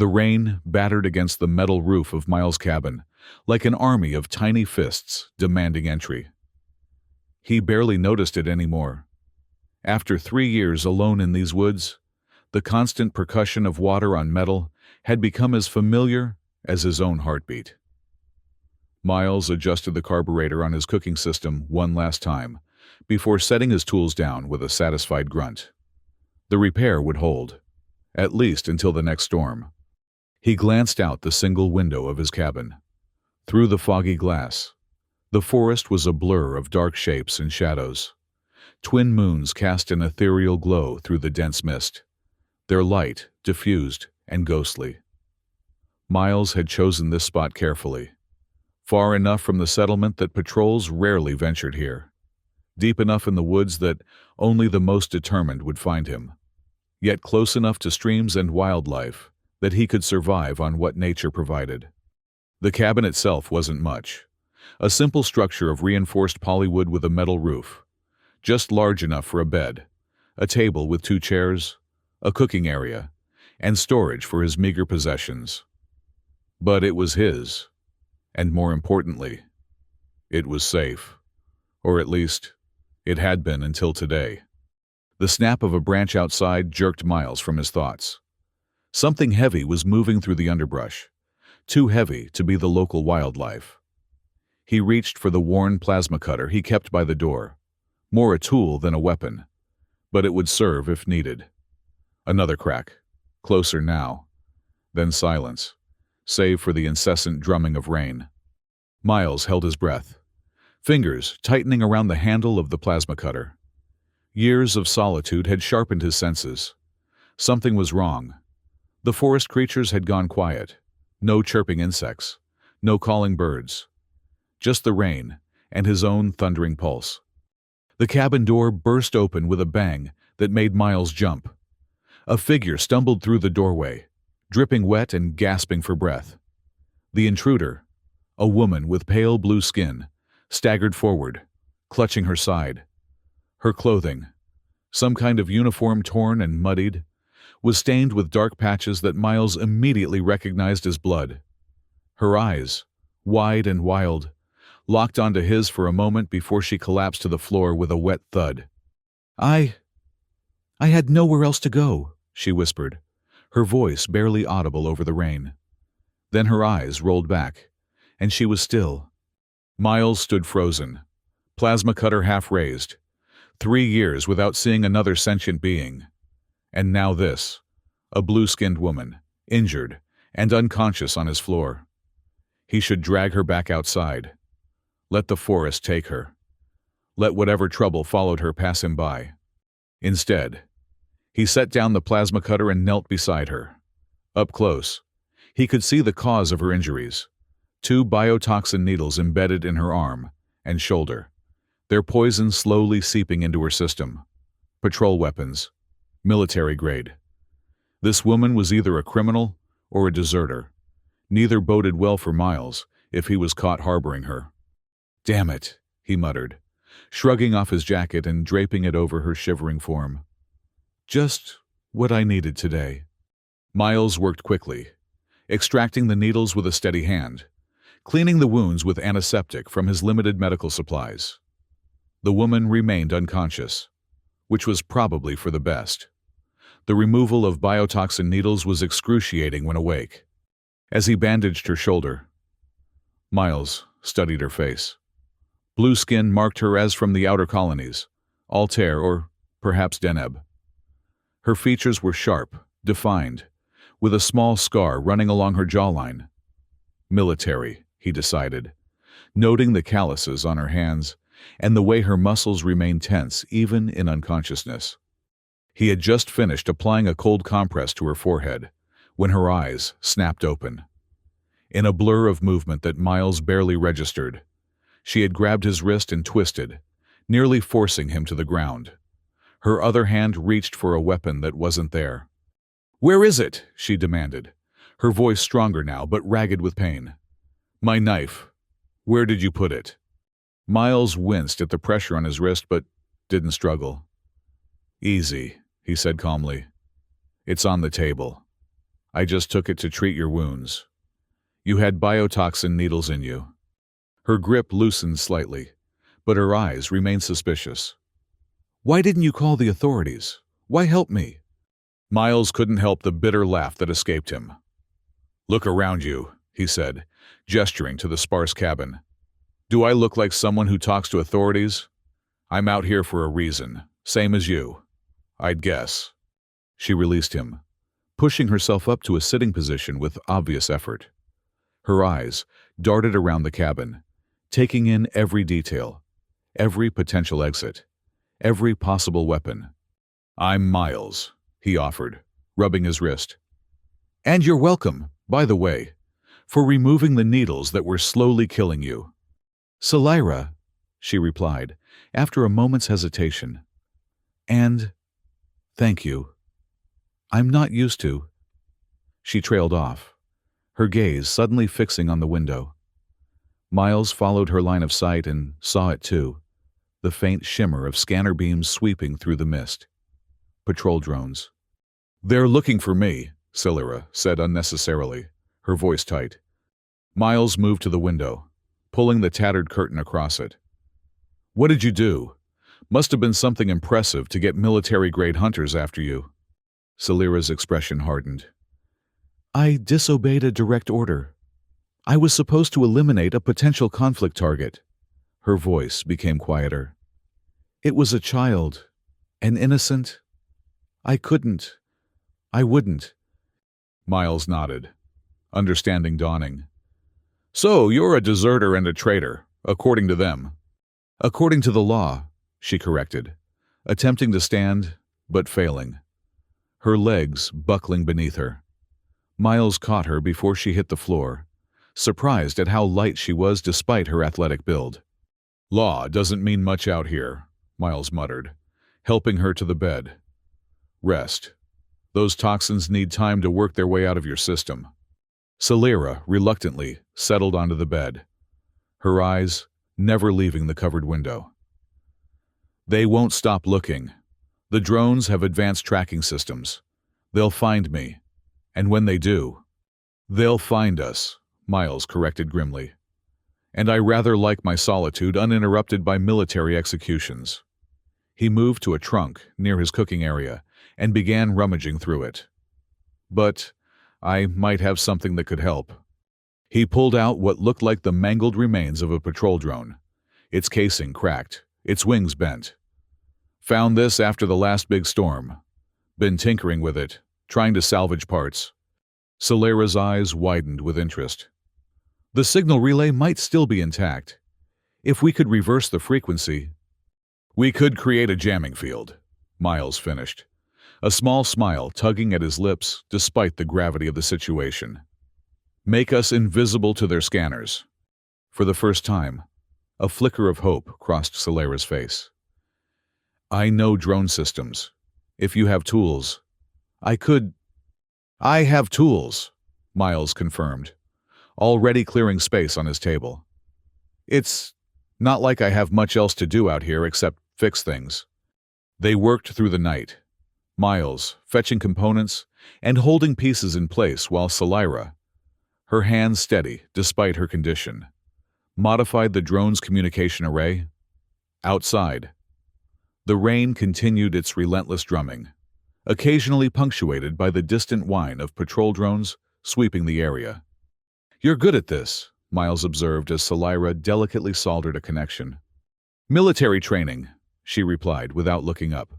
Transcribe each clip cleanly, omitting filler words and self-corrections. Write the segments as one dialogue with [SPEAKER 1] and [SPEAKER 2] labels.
[SPEAKER 1] The rain battered against the metal roof of Miles' cabin, like an army of tiny fists demanding entry. He barely noticed it anymore. After 3 years alone in these woods, the constant percussion of water on metal had become as familiar as his own heartbeat. Miles adjusted the carburetor on his cooking system one last time, before setting his tools down with a satisfied grunt. The repair would hold, at least until the next storm. He glanced out the single window of his cabin. Through the foggy glass, the forest was a blur of dark shapes and shadows. Twin moons cast an ethereal glow through the dense mist, their light diffused and ghostly. Miles had chosen this spot carefully, far enough from the settlement that patrols rarely ventured here, deep enough in the woods that only the most determined would find him, yet close enough to streams and wildlife that he could survive on what nature provided. The cabin itself wasn't much, a simple structure of reinforced polywood with a metal roof, just large enough for a bed, a table with 2 chairs, a cooking area, and storage for his meager possessions. But it was his, and more importantly, it was safe. Or at least, it had been until today. The snap of a branch outside jerked Miles from his thoughts. Something heavy was moving through the underbrush, too heavy to be the local wildlife. He reached for the worn plasma cutter he kept by the door, more a tool than a weapon, but it would serve if needed. Another crack, closer now, then silence, save for the incessant drumming of rain. Miles held his breath, fingers tightening around the handle of the plasma cutter. Years of solitude had sharpened his senses. Something was wrong. The forest creatures had gone quiet. No chirping insects, no calling birds. Just the rain and his own thundering pulse. The cabin door burst open with a bang that made Miles jump. A figure stumbled through the doorway, dripping wet and gasping for breath. The intruder, a woman with pale blue skin, staggered forward, clutching her side. Her clothing, some kind of uniform torn and muddied, was stained with dark patches that Miles immediately recognized as blood. Her eyes, wide and wild, locked onto his for a moment before she collapsed to the floor with a wet thud. I had nowhere else to go," she whispered, her voice barely audible over the rain. Then her eyes rolled back, and she was still. Miles stood frozen, plasma cutter half raised. 3 years without seeing another sentient being. And now this, a blue-skinned woman, injured and unconscious on his floor. He should drag her back outside. Let the forest take her. Let whatever trouble followed her pass him by. Instead, he set down the plasma cutter and knelt beside her. Up close, he could see the cause of her injuries. 2 biotoxin needles embedded in her arm and shoulder, their poison slowly seeping into her system. Patrol weapons, military grade. This woman was either a criminal or a deserter. Neither boded well for Miles if he was caught harboring her. "Damn it," he muttered, shrugging off his jacket and draping it over her shivering form. "Just what I needed today." Miles worked quickly, extracting the needles with a steady hand, cleaning the wounds with antiseptic from his limited medical supplies. The woman remained unconscious, which was probably for the best. The removal of biotoxin needles was excruciating when awake. As he bandaged her shoulder, Miles studied her face. Blue skin marked her as from the outer colonies, Altair or perhaps Deneb. Her features were sharp, defined, with a small scar running along her jawline. Military, he decided, noting the calluses on her hands and the way her muscles remained tense even in unconsciousness. He had just finished applying a cold compress to her forehead when her eyes snapped open. In a blur of movement that Miles barely registered, she had grabbed his wrist and twisted, nearly forcing him to the ground. Her other hand reached for a weapon that wasn't there. "Where is it?" she demanded, her voice stronger now but ragged with pain. "My knife. Where did you put it?" Miles winced at the pressure on his wrist but didn't struggle. "Easy," he said calmly. "It's on the table." I just took it to treat your wounds. You had biotoxin needles in you. Her grip loosened slightly, but her eyes remained suspicious. Why didn't you call the authorities? Why help me? Miles couldn't help the bitter laugh that escaped him. Look around you, he said, gesturing to the sparse cabin. Do I look like someone who talks to authorities? I'm out here for a reason, same as you. I'd guess. She released him, pushing herself up to a sitting position with obvious effort. Her eyes darted around the cabin, taking in every detail, every potential exit, every possible weapon. I'm Miles, he offered, rubbing his wrist. And you're welcome, by the way, for removing the needles that were slowly killing you. Selira, she replied, after a moment's hesitation. And thank you. I'm not used to. She trailed off, her gaze suddenly fixing on the window. Miles followed her line of sight and saw it too, the faint shimmer of scanner beams sweeping through the mist. Patrol drones. They're looking for me, Selira said unnecessarily, her voice tight. Miles moved to the window, pulling the tattered curtain across it. What did you do? Must have been something impressive to get military-grade hunters after you. Selira's expression hardened. I disobeyed a direct order. I was supposed to eliminate a potential conflict target. Her voice became quieter. It was a child, an innocent. I wouldn't. Miles nodded, understanding dawning. So you're a deserter and a traitor, according to them. According to the law, she corrected, attempting to stand, but failing. Her legs buckling beneath her. Miles caught her before she hit the floor, surprised at how light she was despite her athletic build. Law doesn't mean much out here, Miles muttered, helping her to the bed. Rest. Those toxins need time to work their way out of your system. Selira reluctantly settled onto the bed, her eyes never leaving the covered window. They won't stop looking. The drones have advanced tracking systems. They'll find me. And when they do, they'll find us, Miles corrected grimly. And I rather like my solitude uninterrupted by military executions. He moved to a trunk near his cooking area and began rummaging through it. But I might have something that could help. He pulled out what looked like the mangled remains of a patrol drone, its casing cracked, its wings bent. Found this after the last big storm. Been tinkering with it, trying to salvage parts. Selira's eyes widened with interest. The signal relay might still be intact. If we could reverse the frequency, we could create a jamming field, Miles finished, a small smile tugging at his lips despite the gravity of the situation. Make us invisible to their scanners. For the first time, a flicker of hope crossed Selira's face. I know drone systems. If you have tools, I have tools, Miles confirmed, already clearing space on his table. It's not like I have much else to do out here except fix things. They worked through the night, Miles fetching components and holding pieces in place while Selira, her hands steady despite her condition, modified the drone's communication array. Outside, the rain continued its relentless drumming, occasionally punctuated by the distant whine of patrol drones sweeping the area. You're good at this, Miles observed as Selira delicately soldered a connection. Military training, she replied without looking up.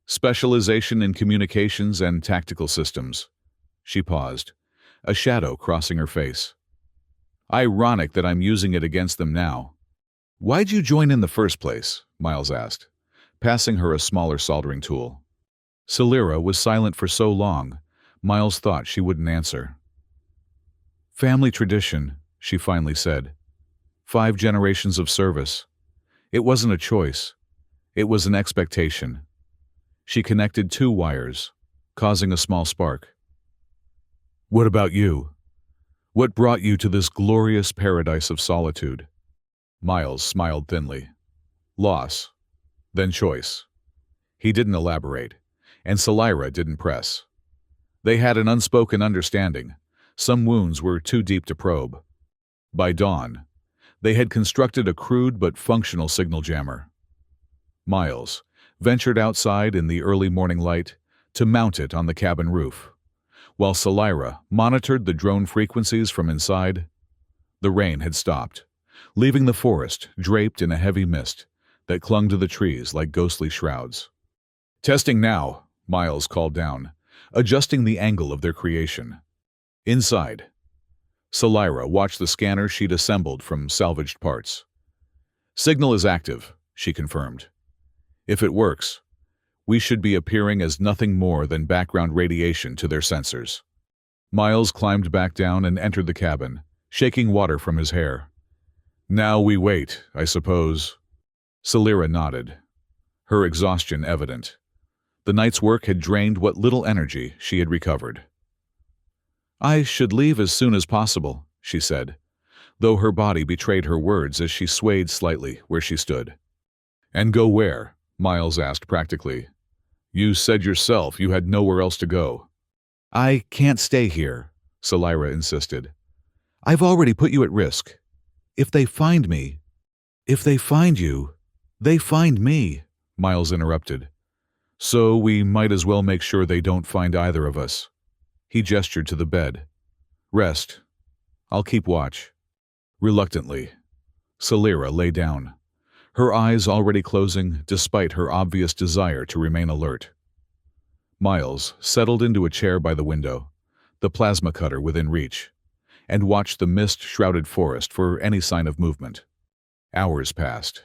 [SPEAKER 1] Specialization in communications and tactical systems. She paused, a shadow crossing her face. Ironic that I'm using it against them now. Why'd you join in the first place? Miles asked, passing her a smaller soldering tool. Selira was silent for so long, Miles thought she wouldn't answer. Family tradition, she finally said. 5 generations of service. It wasn't a choice. It was an expectation. She connected 2 wires, causing a small spark. What about you? What brought you to this glorious paradise of solitude? Miles smiled thinly. Loss, then choice. He didn't elaborate, and Selira didn't press. They had an unspoken understanding. Some wounds were too deep to probe. By dawn, they had constructed a crude but functional signal jammer. Miles ventured outside in the early morning light to mount it on the cabin roof, while Salira monitored the drone frequencies from inside. The rain had stopped, leaving the forest draped in a heavy mist that clung to the trees like ghostly shrouds. "Testing now," Miles called down, adjusting the angle of their creation. Inside, Salira watched the scanner she'd assembled from salvaged parts. "Signal is active," she confirmed. "If it works, we should be appearing as nothing more than background radiation to their sensors." Miles climbed back down and entered the cabin, shaking water from his hair. "Now we wait, I suppose." Salira nodded, her exhaustion evident. The night's work had drained what little energy she had recovered. "I should leave as soon as possible," she said, though her body betrayed her words as she swayed slightly where she stood. "And go where?" Miles asked practically. "You said yourself you had nowhere else to go." "I can't stay here," Salira insisted. "I've already put you at risk. If they find me—" "If they find you, they find me," Miles interrupted. "So we might as well make sure they don't find either of us." He gestured to the bed. "Rest. I'll keep watch." Reluctantly, Salira lay down, her eyes already closing despite her obvious desire to remain alert. Miles settled into a chair by the window, the plasma cutter within reach, and watched the mist-shrouded forest for any sign of movement. Hours passed.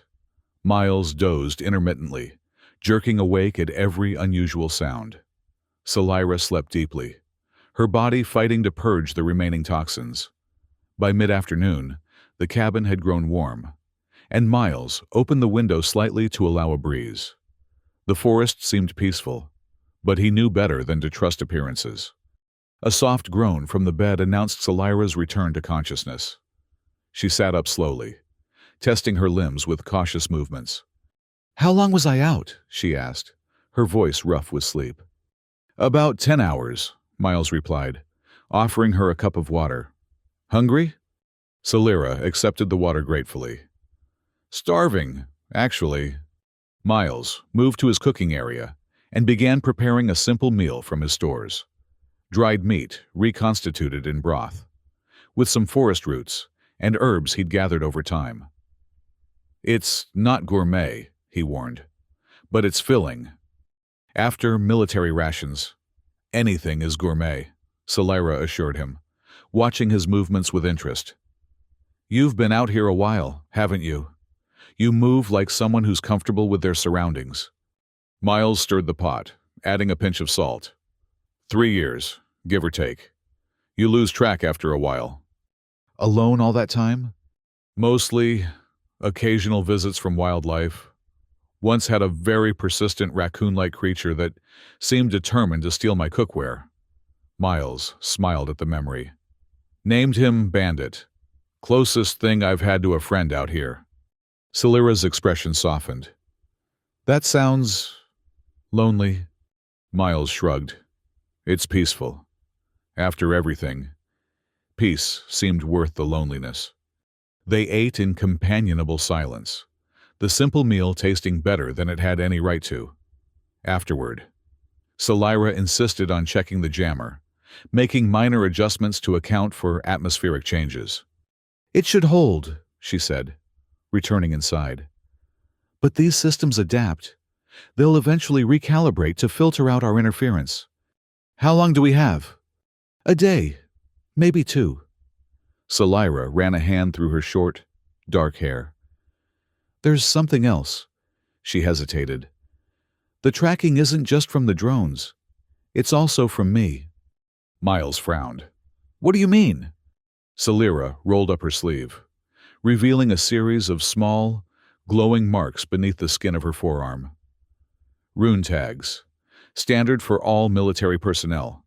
[SPEAKER 1] Miles dozed intermittently, jerking awake at every unusual sound. Salira slept deeply, her body fighting to purge the remaining toxins. By mid-afternoon, the cabin had grown warm, and Miles opened the window slightly to allow a breeze. The forest seemed peaceful, but he knew better than to trust appearances. A soft groan from the bed announced Salira's return to consciousness. She sat up slowly, testing her limbs with cautious movements. "How long was I out?" she asked, her voice rough with sleep. "About 10 hours, Miles replied, offering her a cup of water. "Hungry?" Salira accepted the water gratefully. "Starving, actually." Miles moved to his cooking area and began preparing a simple meal from his stores. Dried meat reconstituted in broth, with some forest roots and herbs he'd gathered over time. "It's not gourmet," he warned, "but it's filling." After military rations, anything is gourmet, Salira assured him, watching his movements with interest. "You've been out here a while, haven't you? You move like someone who's comfortable with their surroundings." Miles stirred the pot, adding a pinch of salt. 3 years, give or take. You lose track after a while." "Alone all that time?" "Mostly. Occasional visits from wildlife. Once had a very persistent raccoon-like creature that seemed determined to steal my cookware." Miles smiled at the memory. "Named him Bandit. Closest thing I've had to a friend out here." Salira's expression softened. "That sounds lonely." Miles shrugged. "It's peaceful. After everything, peace seemed worth the loneliness." They ate in companionable silence, the simple meal tasting better than it had any right to. Afterward, Salira insisted on checking the jammer, making minor adjustments to account for atmospheric changes. "It should hold," she said, returning inside. "But these systems adapt. They'll eventually recalibrate to filter out our interference. How long do we have?" "A day, maybe 2. Salira ran a hand through her short, dark hair. "There's something else." She hesitated. "The tracking isn't just from the drones. It's also from me." Miles frowned. "What do you mean?" Salira rolled up her sleeve, revealing a series of small, glowing marks beneath the skin of her forearm. "Rune tags, standard for all military personnel.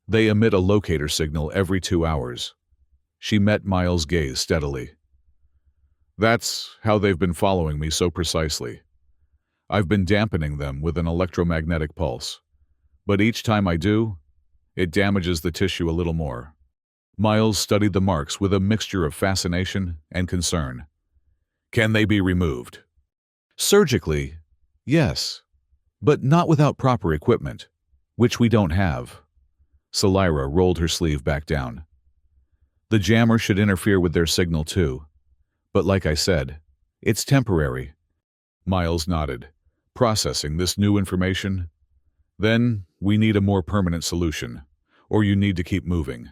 [SPEAKER 1] They emit a locator signal every 2 hours. She met Miles' gaze steadily. "That's how they've been following me so precisely. I've been dampening them with an electromagnetic pulse. But each time I do, It damages the tissue a little more. Miles studied the marks with a mixture of fascination and concern. Can they be removed? Surgically, yes, but not without proper equipment, which we don't have. Salira rolled her sleeve back down. The jammer should interfere with their signal too, but like I said, it's temporary. Miles nodded, processing this new information. Then we need a more permanent solution, or you need to keep moving.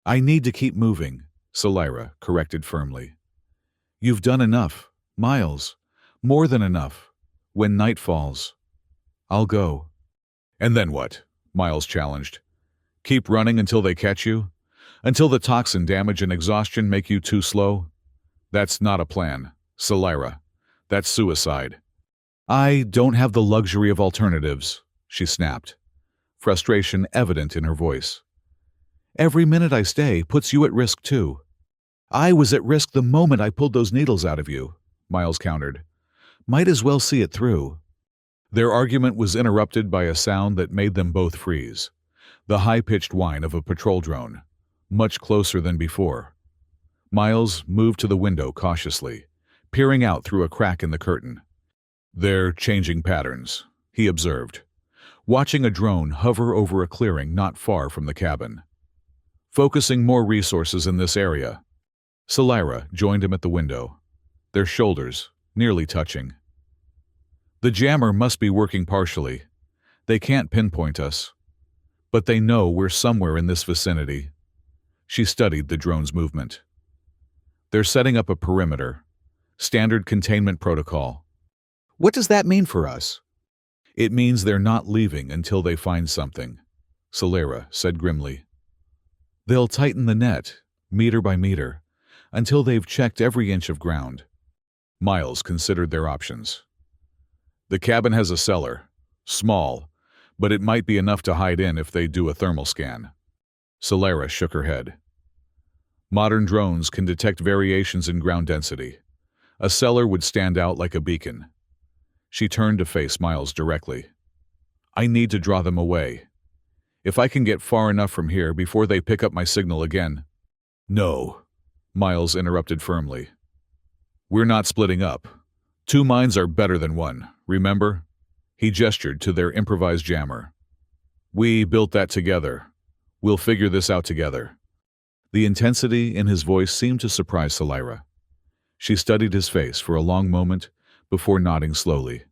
[SPEAKER 1] I need to keep moving, Salira corrected firmly. You've done enough, Miles. More than enough. When night falls, I'll go. And then what? Miles challenged. Keep running until they catch you? Until the toxin damage and exhaustion make you too slow? That's not a plan, Salira. That's suicide. I don't have the luxury of alternatives, she snapped, frustration evident in her voice. Every minute I stay puts you at risk too. I was at risk the moment I pulled those needles out of you, Miles countered. Might as well see it through. Their argument was interrupted by a sound that made them both freeze. The high-pitched whine of a patrol drone, much closer than before. Miles moved to the window cautiously, peering out through a crack in the curtain. They're changing patterns, he observed, watching a drone hover over a clearing not far from the cabin. Focusing more resources in this area. Salira joined him at the window, their shoulders nearly touching. The jammer must be working partially. They can't pinpoint us. But they know we're somewhere in this vicinity. She studied the drone's movement. They're setting up a perimeter. Standard containment protocol. What does that mean for us? It means they're not leaving until they find something, Salira said grimly. They'll tighten the net, meter by meter, until they've checked every inch of ground. Miles considered their options. The cabin has a cellar, small, but it might be enough to hide in if they do a thermal scan. Salira shook her head. Modern drones can detect variations in ground density. A cellar would stand out like a beacon. She turned to face Miles directly. I need to draw them away. If I can get far enough from here before they pick up my signal again. No, Miles interrupted firmly. We're not splitting up. 2 minds are better than 1, remember? He gestured to their improvised jammer. We built that together. We'll figure this out together. The intensity in his voice seemed to surprise Salira. She studied his face for a long moment before nodding slowly.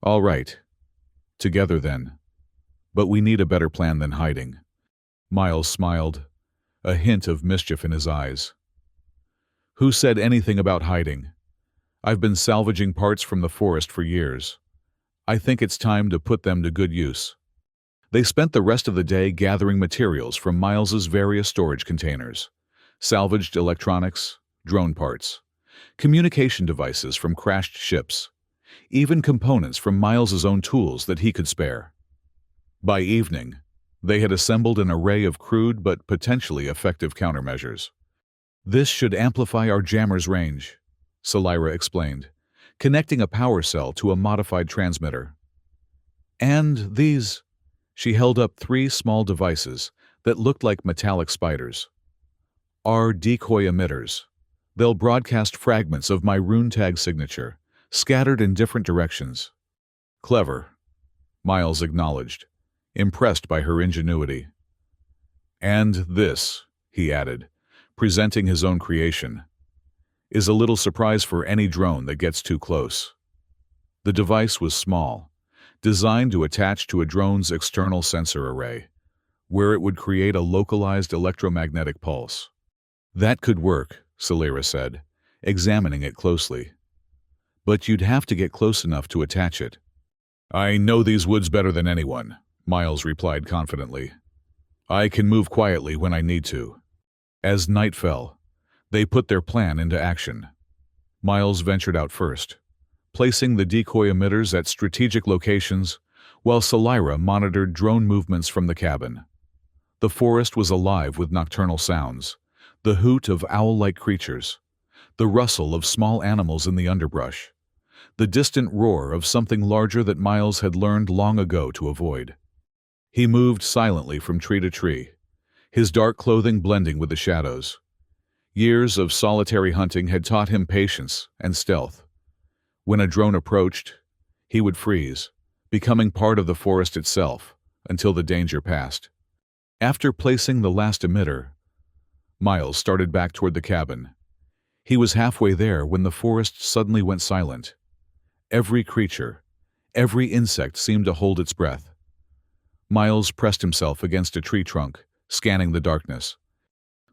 [SPEAKER 1] All right. Together then. But we need a better plan than hiding. Miles smiled, a hint of mischief in his eyes. Who said anything about hiding? I've been salvaging parts from the forest for years. I think it's time to put them to good use. They spent the rest of the day gathering materials from Miles's various storage containers, salvaged electronics, drone parts, communication devices from crashed ships, even components from Miles's own tools that he could spare. By evening, they had assembled an array of crude but potentially effective countermeasures. This should amplify our jammer's range, Salira explained, connecting a power cell to a modified transmitter. And these, she held up 3 small devices that looked like metallic spiders, are decoy emitters. They'll broadcast fragments of my rune tag signature, scattered in different directions. Clever, Miles acknowledged, impressed by her ingenuity. And this, he added, presenting his own creation, is a little surprise for any drone that gets too close. The device was small, designed to attach to a drone's external sensor array, where it would create a localized electromagnetic pulse. That could work, Salira said, examining it closely. But you'd have to get close enough to attach it. I know these woods better than anyone, Miles replied confidently. I can move quietly when I need to. As night fell, they put their plan into action. Miles ventured out first, placing the decoy emitters at strategic locations, while Salira monitored drone movements from the cabin. The forest was alive with nocturnal sounds, the hoot of owl-like creatures, the rustle of small animals in the underbrush, the distant roar of something larger that Miles had learned long ago to avoid. He moved silently from tree to tree, his dark clothing blending with the shadows. Years of solitary hunting had taught him patience and stealth. When a drone approached, he would freeze, becoming part of the forest itself until the danger passed. After placing the last emitter, Miles started back toward the cabin. He was halfway there when the forest suddenly went silent. Every creature, every insect seemed to hold its breath. Miles pressed himself against a tree trunk, scanning the darkness.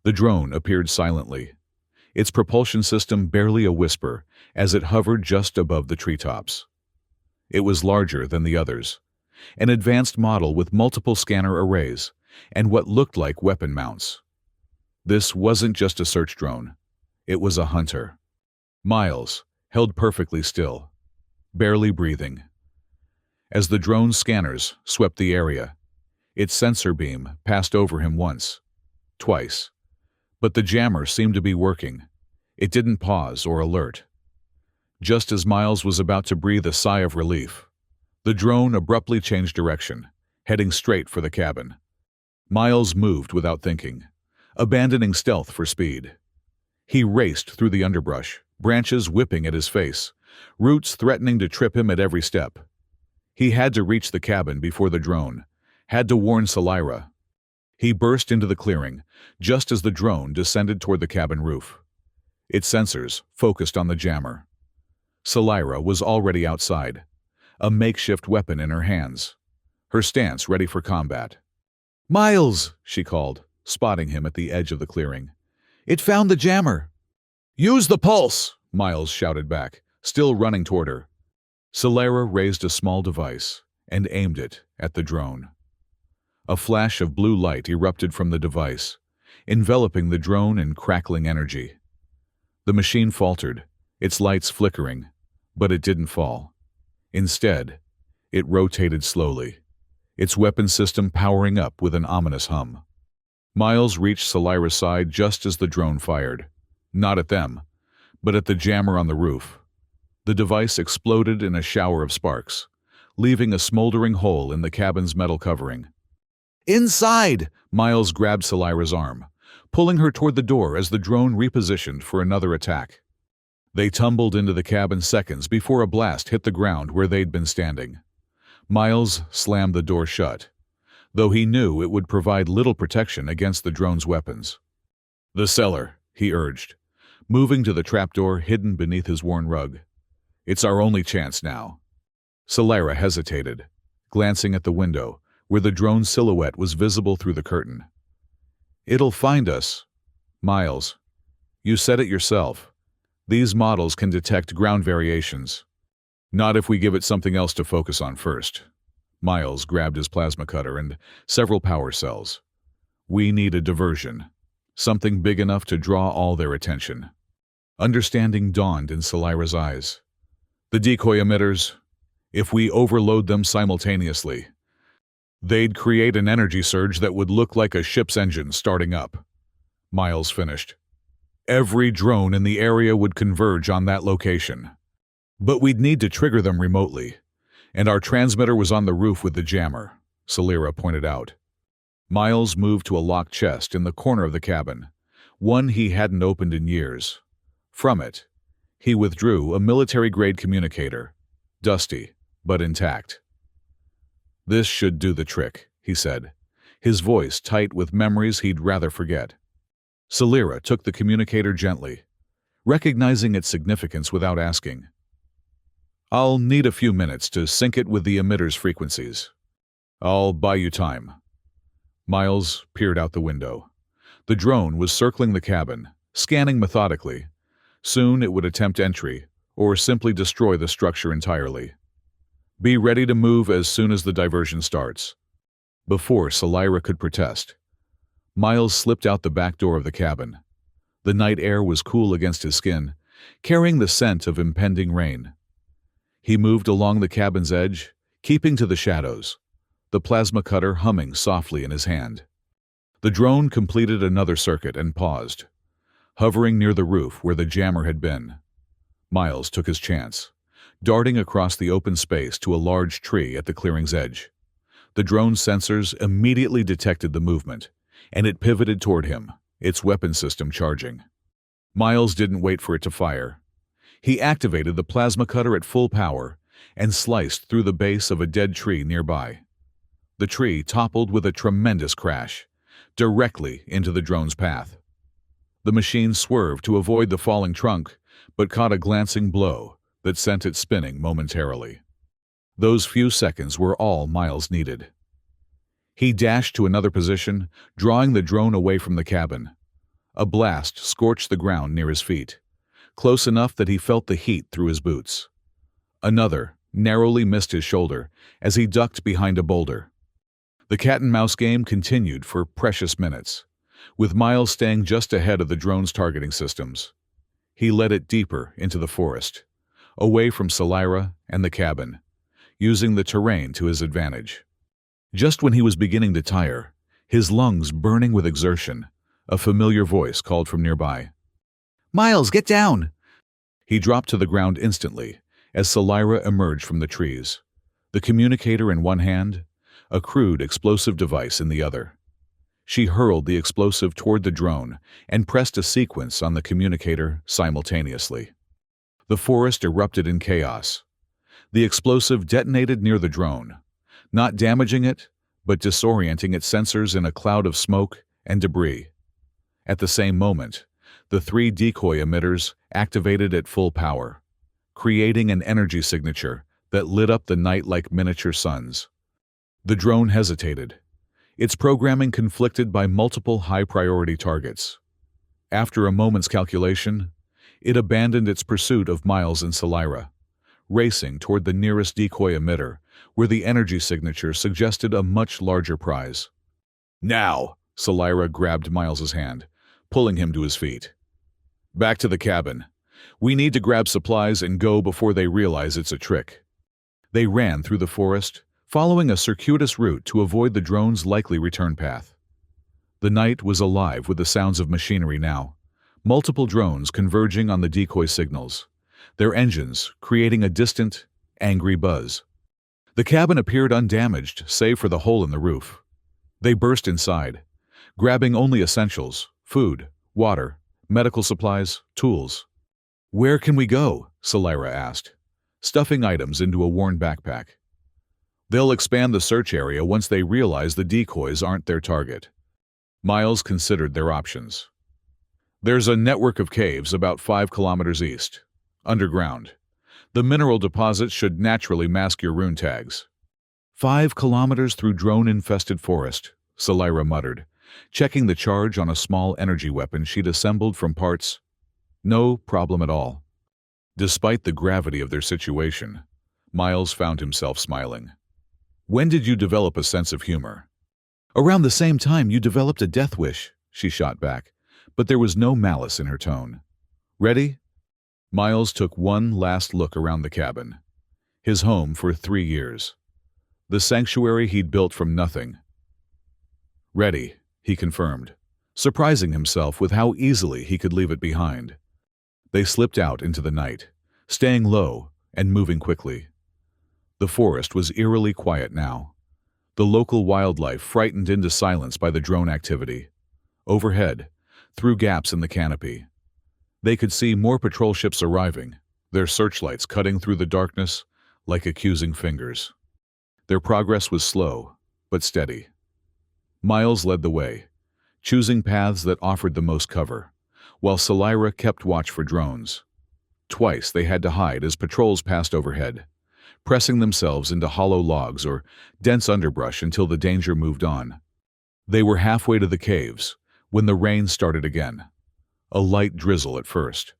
[SPEAKER 1] The drone appeared silently, its propulsion system barely a whisper as it hovered just above the treetops. It was larger than the others, an advanced model with multiple scanner arrays and what looked like weapon mounts. This wasn't just a search drone. It was a hunter. Miles held perfectly still, barely breathing. As the drone's scanners swept the area, its sensor beam passed over him once, twice. But the jammer seemed to be working. It didn't pause or alert. Just as Miles was about to breathe a sigh of relief, the drone abruptly changed direction, heading straight for the cabin. Miles moved without thinking, abandoning stealth for speed. He raced through the underbrush, branches whipping at his face, roots threatening to trip him at every step. He had to reach the cabin before the drone, had to warn Salira. He burst into the clearing, just as the drone descended toward the cabin roof. Its sensors focused on the jammer. Salira was already outside, a makeshift weapon in her hands, her stance ready for combat. "Miles!" she called, spotting him at the edge of the clearing. "It found the jammer!" "Use the pulse!" Miles shouted back, still running toward her. Salira raised a small device and aimed it at the drone. A flash of blue light erupted from the device, enveloping the drone in crackling energy. The machine faltered, its lights flickering, but it didn't fall. Instead, it rotated slowly, its weapon system powering up with an ominous hum. Miles reached Salira's side just as the drone fired, not at them, but at the jammer on the roof. The device exploded in a shower of sparks, leaving a smoldering hole in the cabin's metal covering. "Inside!" Miles grabbed Salira's arm, pulling her toward the door as the drone repositioned for another attack. They tumbled into the cabin seconds before a blast hit the ground where they'd been standing. Miles slammed the door shut, though he knew it would provide little protection against the drone's weapons. "The cellar," he urged, moving to the trapdoor hidden beneath his worn rug. "It's our only chance now." Salira hesitated, glancing at the window, where the drone's silhouette was visible through the curtain. "It'll find us." "Miles, you said it yourself. These models can detect ground variations." "Not if we give it something else to focus on first." Miles grabbed his plasma cutter and several power cells. "We need a diversion, something big enough to draw all their attention." Understanding dawned in Salira's eyes. "The decoy emitters, if we overload them simultaneously, they'd create an energy surge that would look like a ship's engine starting up." Miles finished. "Every drone in the area would converge on that location. But we'd need to trigger them remotely, and our transmitter was on the roof with the jammer," Salira pointed out. Miles moved to a locked chest in the corner of the cabin, one he hadn't opened in years. From it, he withdrew a military-grade communicator, dusty but intact. "This should do the trick," he said, his voice tight with memories he'd rather forget. Salira took the communicator gently, recognizing its significance without asking. "I'll need a few minutes to sync it with the emitter's frequencies. I'll buy you time." Miles peered out the window. The drone was circling the cabin, scanning methodically. Soon it would attempt entry, or simply destroy the structure entirely. "Be ready to move as soon as the diversion starts." Before Salira could protest, Miles slipped out the back door of the cabin. The night air was cool against his skin, carrying the scent of impending rain. He moved along the cabin's edge, keeping to the shadows, the plasma cutter humming softly in his hand. The drone completed another circuit and paused, hovering near the roof where the jammer had been. Miles took his chance, darting across the open space to a large tree at the clearing's edge. The drone's sensors immediately detected the movement, and it pivoted toward him, its weapon system charging. Miles didn't wait for it to fire. He activated the plasma cutter at full power and sliced through the base of a dead tree nearby. The tree toppled with a tremendous crash, directly into the drone's path. The machine swerved to avoid the falling trunk, but caught a glancing blow that sent it spinning momentarily. Those few seconds were all Miles needed. He dashed to another position, drawing the drone away from the cabin. A blast scorched the ground near his feet, close enough that he felt the heat through his boots. Another narrowly missed his shoulder as he ducked behind a boulder. The cat-and-mouse game continued for precious minutes, with Miles staying just ahead of the drone's targeting systems. He led it deeper into the forest, away from Salira and the cabin, using the terrain to his advantage. Just when he was beginning to tire, his lungs burning with exertion, a familiar voice called from nearby. "Miles, get down!" He dropped to the ground instantly as Salira emerged from the trees, the communicator in one hand, a crude explosive device in the other. She hurled the explosive toward the drone and pressed a sequence on the communicator simultaneously. The forest erupted in chaos. The explosive detonated near the drone, not damaging it, but disorienting its sensors in a cloud of smoke and debris. At the same moment, the 3 decoy emitters activated at full power, creating an energy signature that lit up the night like miniature suns. The drone hesitated, its programming conflicted by multiple high-priority targets. After a moment's calculation, it abandoned its pursuit of Miles and Salira, racing toward the nearest decoy emitter, where the energy signature suggested a much larger prize. "Now!" Salira grabbed Miles's hand, pulling him to his feet. "Back to the cabin. We need to grab supplies and go before they realize it's a trick." They ran through the forest, following a circuitous route to avoid the drone's likely return path. The night was alive with the sounds of machinery now, multiple drones converging on the decoy signals, their engines creating a distant, angry buzz. The cabin appeared undamaged, save for the hole in the roof. They burst inside, grabbing only essentials: food, water, medical supplies, tools. "Where can we go?" Salira asked, stuffing items into a worn backpack. "They'll expand the search area once they realize the decoys aren't their target." Miles considered their options. "There's a network of caves about 5 kilometers east, underground. The mineral deposits should naturally mask your rune tags." 5 kilometers through drone-infested forest, Salira muttered, checking the charge on a small energy weapon she'd assembled from parts. No problem at all. Despite the gravity of their situation, Miles found himself smiling. "When did you develop a sense of humor?" "Around the same time you developed a death wish," she shot back, but there was no malice in her tone. "Ready?" Miles took one last look around the cabin, his home for 3 years, the sanctuary he'd built from nothing. "Ready," he confirmed, surprising himself with how easily he could leave it behind. They slipped out into the night, staying low and moving quickly. The forest was eerily quiet now, the local wildlife frightened into silence by the drone activity. Overhead, through gaps in the canopy, they could see more patrol ships arriving, their searchlights cutting through the darkness like accusing fingers. Their progress was slow, but steady. Miles led the way, choosing paths that offered the most cover, while Salira kept watch for drones. Twice they had to hide as patrols passed overhead, pressing themselves into hollow logs or dense underbrush until the danger moved on. They were halfway to the caves when the rain started again, a light drizzle at first.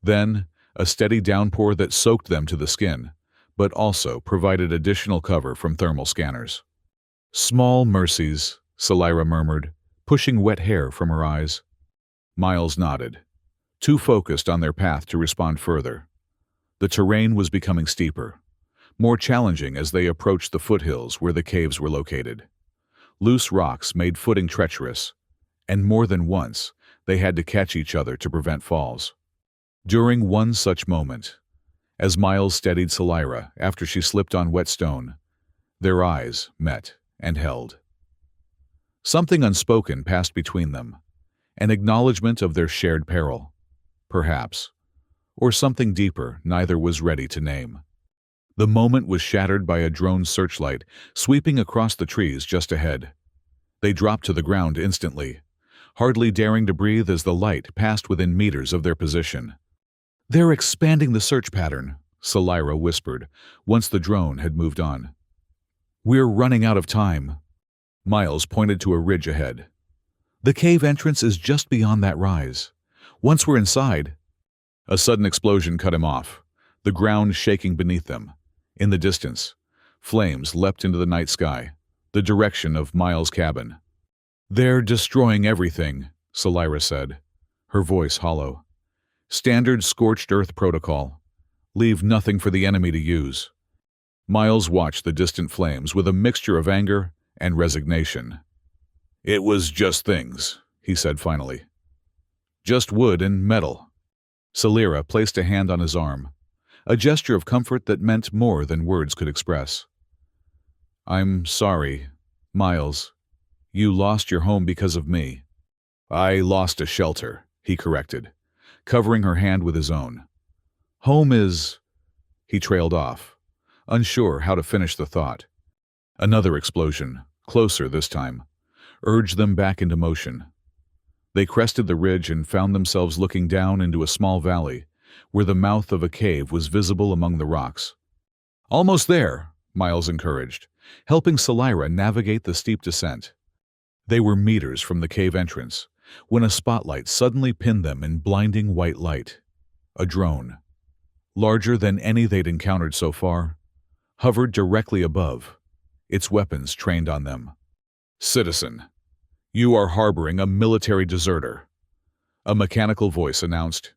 [SPEAKER 1] Then, a steady downpour that soaked them to the skin, but also provided additional cover from thermal scanners. "Small mercies," Salira murmured, pushing wet hair from her eyes. Miles nodded, too focused on their path to respond further. The terrain was becoming steeper, more challenging as they approached the foothills where the caves were located. Loose rocks made footing treacherous, and more than once they had to catch each other to prevent falls. During one such moment, as Miles steadied Salira after she slipped on wet stone, their eyes met and held. Something unspoken passed between them, an acknowledgement of their shared peril, perhaps, or something deeper neither was ready to name. The moment was shattered by a drone searchlight sweeping across the trees just ahead. They dropped to the ground instantly, hardly daring to breathe as the light passed within meters of their position. "They're expanding the search pattern," Salira whispered, once the drone had moved on. "We're running out of time." Miles pointed to a ridge ahead. "The cave entrance is just beyond that rise. Once we're inside—" A sudden explosion cut him off, the ground shaking beneath them. In the distance, flames leapt into the night sky, the direction of Miles' cabin. "They're destroying everything," Salira said, her voice hollow. "Standard scorched earth protocol. Leave nothing for the enemy to use." Miles watched the distant flames with a mixture of anger and resignation. "It was just things," he said finally. "Just wood and metal." Salira placed a hand on his arm, a gesture of comfort that meant more than words could express. "I'm sorry, Miles. You lost your home because of me." "I lost a shelter," he corrected, covering her hand with his own. "Home is—" He trailed off, unsure how to finish the thought. Another explosion, closer this time, urged them back into motion. They crested the ridge and found themselves looking down into a small valley, where the mouth of a cave was visible among the rocks. "Almost there," Miles encouraged, helping Salira navigate the steep descent. They were meters from the cave entrance, when a spotlight suddenly pinned them in blinding white light. A drone, larger than any they'd encountered so far, hovered directly above, its weapons trained on them. "Citizen, you are harboring a military deserter," a mechanical voice announced.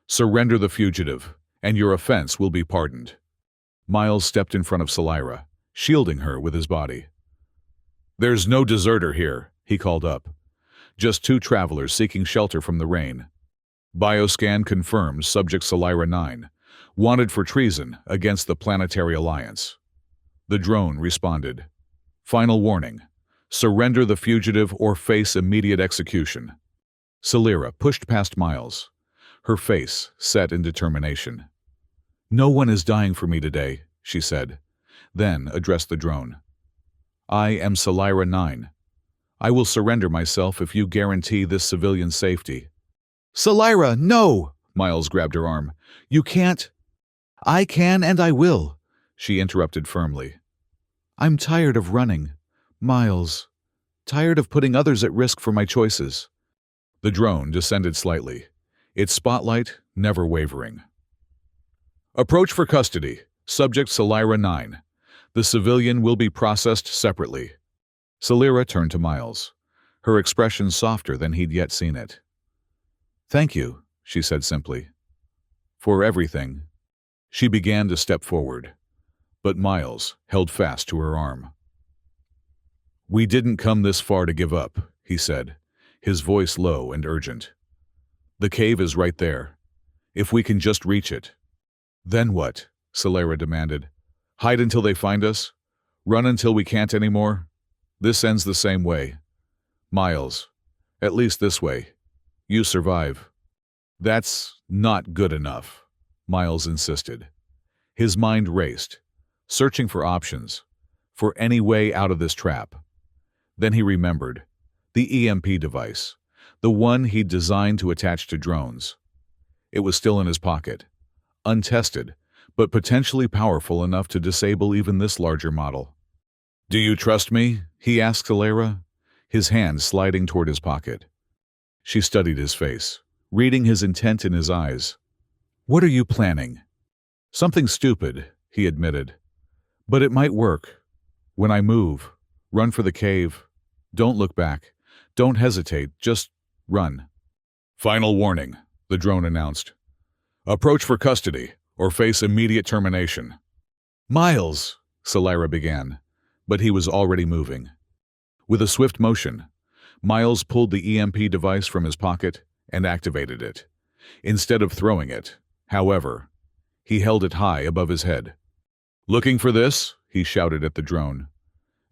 [SPEAKER 1] "Surrender the fugitive, and your offense will be pardoned." Miles stepped in front of Salira, shielding her with his body. "There's no deserter here," he called up. "Just two travelers seeking shelter from the rain. Bioscan confirms Subject Salira 9, wanted for treason against the Planetary Alliance." The drone responded. "Final warning. Surrender the fugitive or face immediate execution." Salira pushed past Miles, her face set in determination. "No one is dying for me today," she said, then addressed the drone. "I am Salira 9. I will surrender myself if you guarantee this civilian's safety." "Salira, no!" Miles grabbed her arm. "You can't—" "I can and I will," she interrupted firmly. "I'm tired of running, Miles. Tired of putting others at risk for my choices." The drone descended slightly, its spotlight never wavering. "Approach for custody. Subject Salira 9. The civilian will be processed separately." Salira turned to Miles, her expression softer than he'd yet seen it. "Thank you," she said simply. "For everything." She began to step forward, but Miles held fast to her arm. "We didn't come this far to give up," he said, his voice low and urgent. "The cave is right there. If we can just reach it." "Then what?" Salira demanded. "Hide until they find us? Run until we can't anymore? This ends the same way. Miles, at least this way. You survive." "That's not good enough," Miles insisted. His mind raced, searching for options, for any way out of this trap. Then he remembered. The EMP device, the one he'd designed to attach to drones. It was still in his pocket, untested, but potentially powerful enough to disable even this larger model. "Do you trust me?" he asked Salira, his hand sliding toward his pocket. She studied his face, reading his intent in his eyes. "What are you planning?" "Something stupid," he admitted. "But it might work. When I move, run for the cave. Don't look back. Don't hesitate. Just run." "Final warning," the drone announced. "Approach for custody or face immediate termination." "Miles," Salira began, but he was already moving. With a swift motion, Miles pulled the EMP device from his pocket and activated it. Instead of throwing it, however, he held it high above his head. "Looking for this?" he shouted at the drone.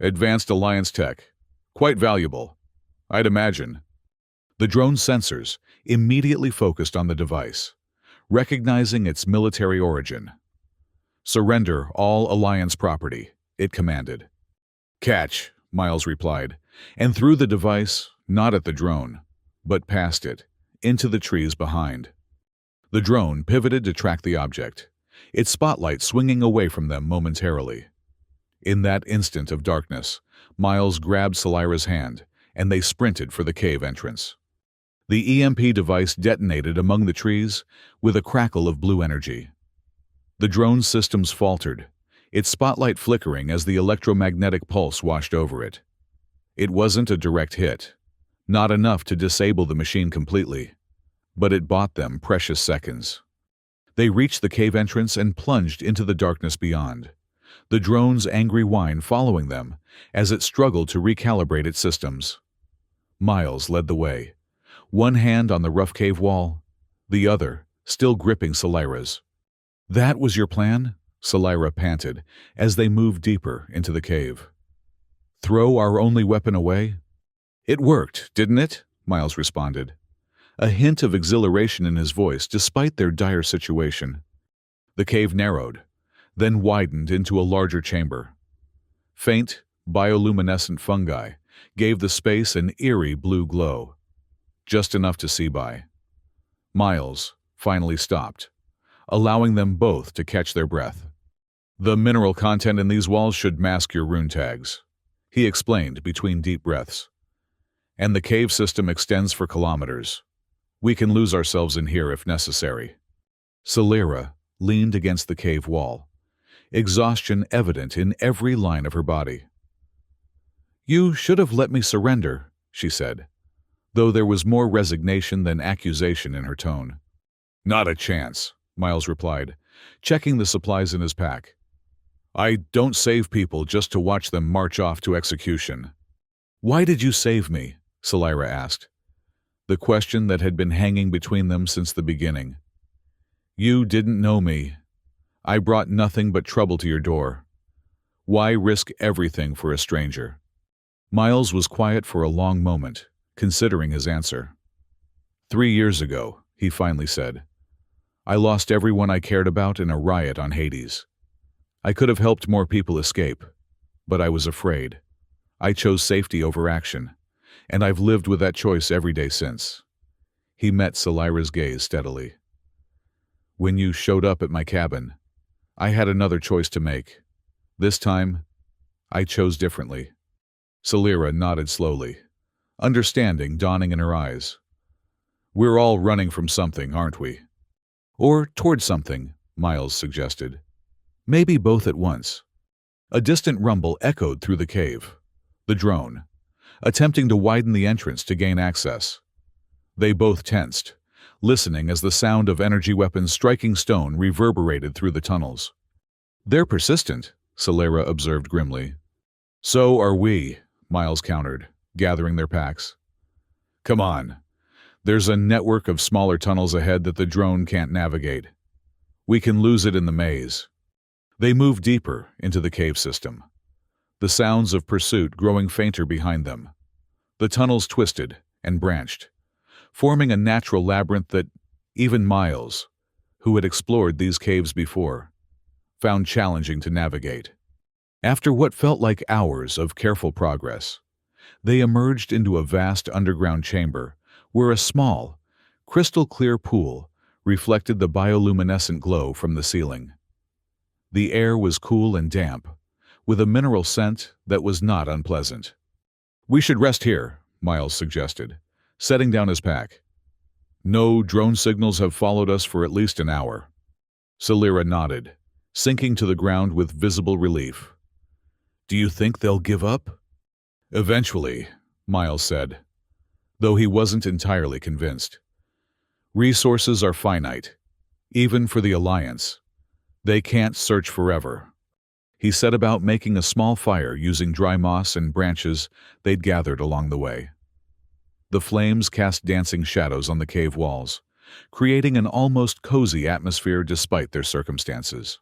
[SPEAKER 1] Advanced Alliance tech. Quite valuable, I'd imagine. The drone's sensors immediately focused on the device, recognizing its military origin. Surrender all Alliance property, it commanded. Catch, Miles replied, and threw the device, not at the drone, but past it, into the trees behind. The drone pivoted to track the object, its spotlight swinging away from them momentarily. In that instant of darkness, Miles grabbed Celira's hand, and they sprinted for the cave entrance. The EMP device detonated among the trees with a crackle of blue energy. The drone's systems faltered, its spotlight flickering as the electromagnetic pulse washed over it. It wasn't a direct hit, not enough to disable the machine completely, but it bought them precious seconds. They reached the cave entrance and plunged into the darkness beyond, the drone's angry whine following them as it struggled to recalibrate its systems. Miles led the way, one hand on the rough cave wall, the other still gripping Celira's. "That was your plan?" Celira panted as they moved deeper into the cave. "Throw our only weapon away?" "It worked, didn't it?" Miles responded, a hint of exhilaration in his voice despite their dire situation. The cave narrowed, then widened into a larger chamber. Faint, bioluminescent fungi gave the space an eerie blue glow, just enough to see by. Miles finally stopped, allowing them both to catch their breath. "The mineral content in these walls should mask your rune tags," he explained between deep breaths. "And the cave system extends for kilometers. We can lose ourselves in here if necessary." Celira leaned against the cave wall, exhaustion evident in every line of her body. "You should have let me surrender," she said, though there was more resignation than accusation in her tone. "Not a chance," Miles replied, checking the supplies in his pack. "I don't save people just to watch them march off to execution." "Why did you save me?" Celira asked, the question that had been hanging between them since the beginning. "You didn't know me. I brought nothing but trouble to your door. Why risk everything for a stranger?" Miles was quiet for a long moment, considering his answer. 3 years ago, he finally said, "I lost everyone I cared about in a riot on Hades. I could have helped more people escape, but I was afraid. I chose safety over action, and I've lived with that choice every day since." He met Celira's gaze steadily. "When you showed up at my cabin, I had another choice to make. This time, I chose differently." Celira nodded slowly, understanding dawning in her eyes. "We're all running from something, aren't we?" "Or toward something," Miles suggested. "Maybe both at once." A distant rumble echoed through the cave. The drone, attempting to widen the entrance to gain access. They both tensed, listening as the sound of energy weapons striking stone reverberated through the tunnels. "They're persistent," Celira observed grimly. "So are we," Miles countered, gathering their packs. "Come on. There's a network of smaller tunnels ahead that the drone can't navigate. We can lose it in the maze." They moved deeper into the cave system, the sounds of pursuit growing fainter behind them. The tunnels twisted and branched, forming a natural labyrinth that even Miles, who had explored these caves before, found challenging to navigate. After what felt like hours of careful progress, they emerged into a vast underground chamber where a small, crystal-clear pool reflected the bioluminescent glow from the ceiling. The air was cool and damp, with a mineral scent that was not unpleasant. "We should rest here," Miles suggested, setting down his pack. "No drone signals have followed us for at least an hour." Celira nodded, sinking to the ground with visible relief. "Do you think they'll give up?" "Eventually," Miles said, though he wasn't entirely convinced. "Resources are finite, even for the Alliance. They can't search forever." He set about making a small fire using dry moss and branches they'd gathered along the way. The flames cast dancing shadows on the cave walls, creating an almost cozy atmosphere despite their circumstances.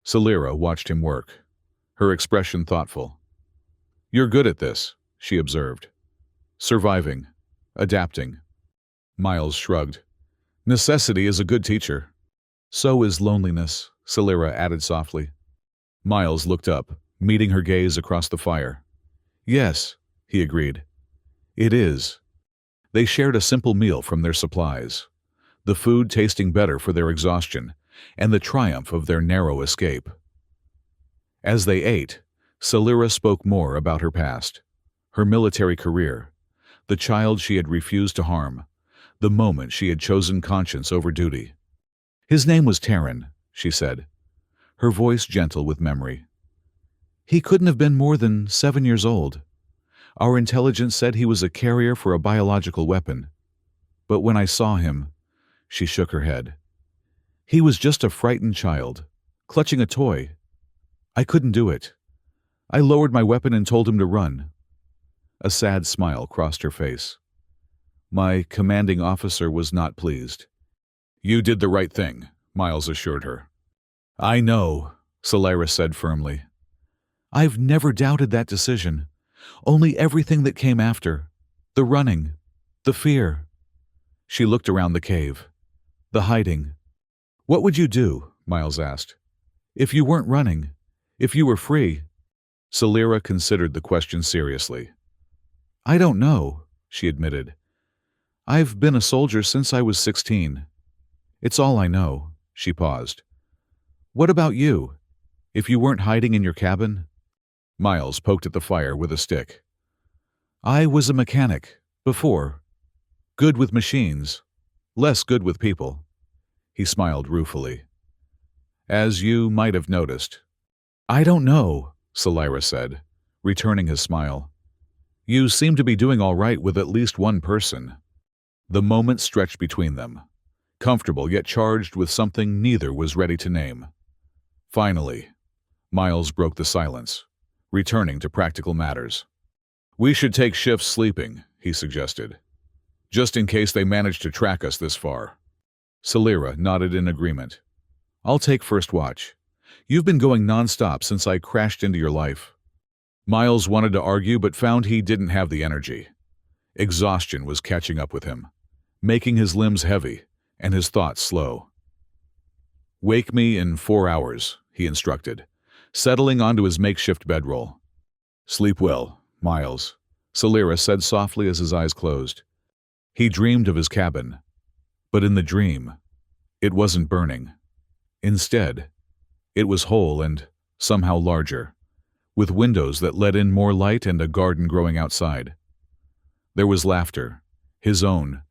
[SPEAKER 1] Celira watched him work, her expression thoughtful. You're good at this, she observed. Surviving. Adapting. Miles shrugged. Necessity is a good teacher. So is loneliness, Celera added softly. Miles looked up, meeting her gaze across the fire. Yes, he agreed. It is. They shared a simple meal from their supplies, the food tasting better for their exhaustion and the triumph of their narrow escape. As they ate, Celera spoke more about her past, her military career, the child she had refused to harm, the moment she had chosen conscience over duty. His name was Terran, she said, her voice gentle with memory. He couldn't have been more than 7 years old. Our intelligence said he was a carrier for a biological weapon. But when I saw him, she shook her head. He was just a frightened child, clutching a toy. I couldn't do it. I lowered my weapon and told him to run. A sad smile crossed her face. My commanding officer was not pleased. You did the right thing, Miles assured her. I know, Celera said firmly. I've never doubted that decision. Only everything that came after. The running. The fear. She looked around the cave. The hiding. What would you do, Miles asked, if you weren't running? If you were free? Celera considered the question seriously. I don't know, she admitted. I've been a soldier since I was 16. It's all I know, she paused. What about you? If you weren't hiding in your cabin? Miles poked at the fire with a stick. I was a mechanic, before. Good with machines, less good with people. He smiled ruefully. As you might have noticed. I don't know, Celera said, returning his smile. You seem to be doing all right with at least one person. The moment stretched between them, comfortable yet charged with something neither was ready to name. Finally, Miles broke the silence, returning to practical matters. We should take shifts sleeping, he suggested, just in case they manage to track us this far. Celera nodded in agreement. I'll take first watch. You've been going non-stop since I crashed into your life. Miles wanted to argue but found he didn't have the energy. Exhaustion was catching up with him, making his limbs heavy and his thoughts slow. Wake me in 4 hours, he instructed, settling onto his makeshift bedroll. Sleep well, Miles, Celera said softly as his eyes closed. He dreamed of his cabin, but in the dream, it wasn't burning. Instead, it was whole and somehow larger, with windows that let in more light and a garden growing outside. There was laughter, his own,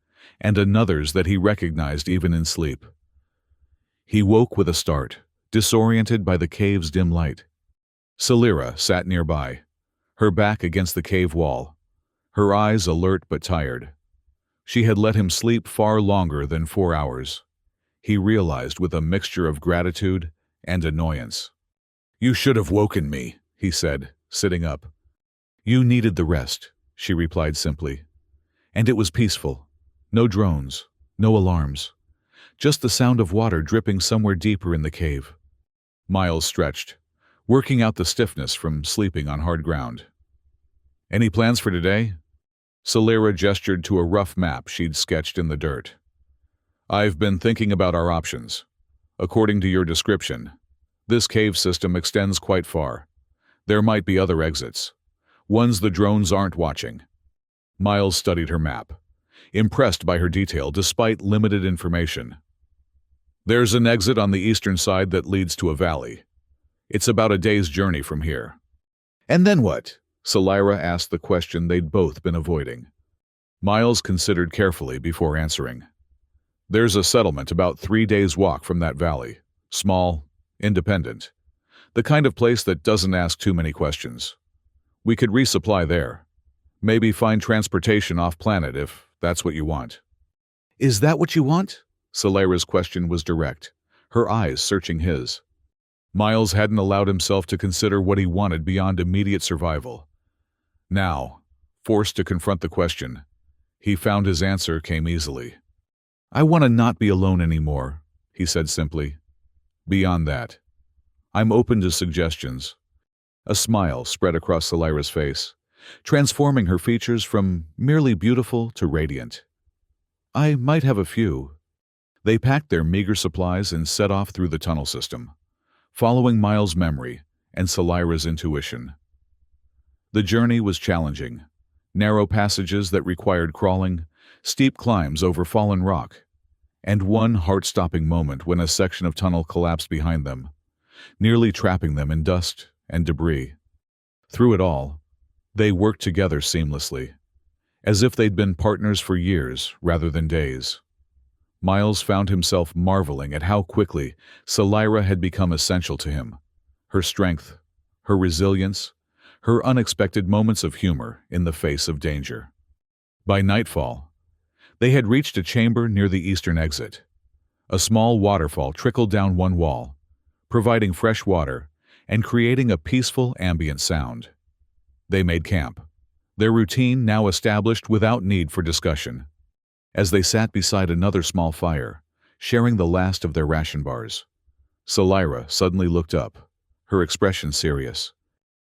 [SPEAKER 1] and another's that he recognized even in sleep. He woke with a start, disoriented by the cave's dim light. Celera sat nearby, her back against the cave wall, her eyes alert but tired. She had let him sleep far longer than 4 hours. He realized with a mixture of gratitude and annoyance. You should have woken me, he said, sitting up. You needed the rest, she replied simply. And it was peaceful. No drones, no alarms. Just the sound of water dripping somewhere deeper in the cave. Miles stretched, working out the stiffness from sleeping on hard ground. Any plans for today? Celera gestured to a rough map she'd sketched in the dirt. I've been thinking about our options. According to your description, this cave system extends quite far. There might be other exits, ones the drones aren't watching. Miles studied her map, impressed by her detail despite limited information. There's an exit on the eastern side that leads to a valley. It's about a day's journey from here. And then what? Celera asked the question they'd both been avoiding. Miles considered carefully before answering. There's a settlement about 3 days' walk from that valley. Small, independent. The kind of place that doesn't ask too many questions. We could resupply there. Maybe find transportation off-planet if that's what you want. Is that what you want? Celera's question was direct, her eyes searching his. Miles hadn't allowed himself to consider what he wanted beyond immediate survival. Now, forced to confront the question, he found his answer came easily. I want to not be alone anymore, he said simply. Beyond that, I'm open to suggestions. A smile spread across Salira's face, transforming her features from merely beautiful to radiant. I might have a few. They packed their meager supplies and set off through the tunnel system, following Miles' memory and Salira's intuition. The journey was challenging. Narrow passages that required crawling, steep climbs over fallen rock, and one heart-stopping moment when a section of tunnel collapsed behind them, nearly trapping them in dust and debris. Through it all, they worked together seamlessly, as if they'd been partners for years rather than days. Miles found himself marveling at how quickly Salira had become essential to him. Her strength, her resilience, her unexpected moments of humor in the face of danger. By nightfall, they had reached a chamber near the eastern exit. A small waterfall trickled down one wall, providing fresh water and creating a peaceful ambient sound. They made camp, their routine now established without need for discussion. As they sat beside another small fire, sharing the last of their ration bars, Salira suddenly looked up, her expression serious.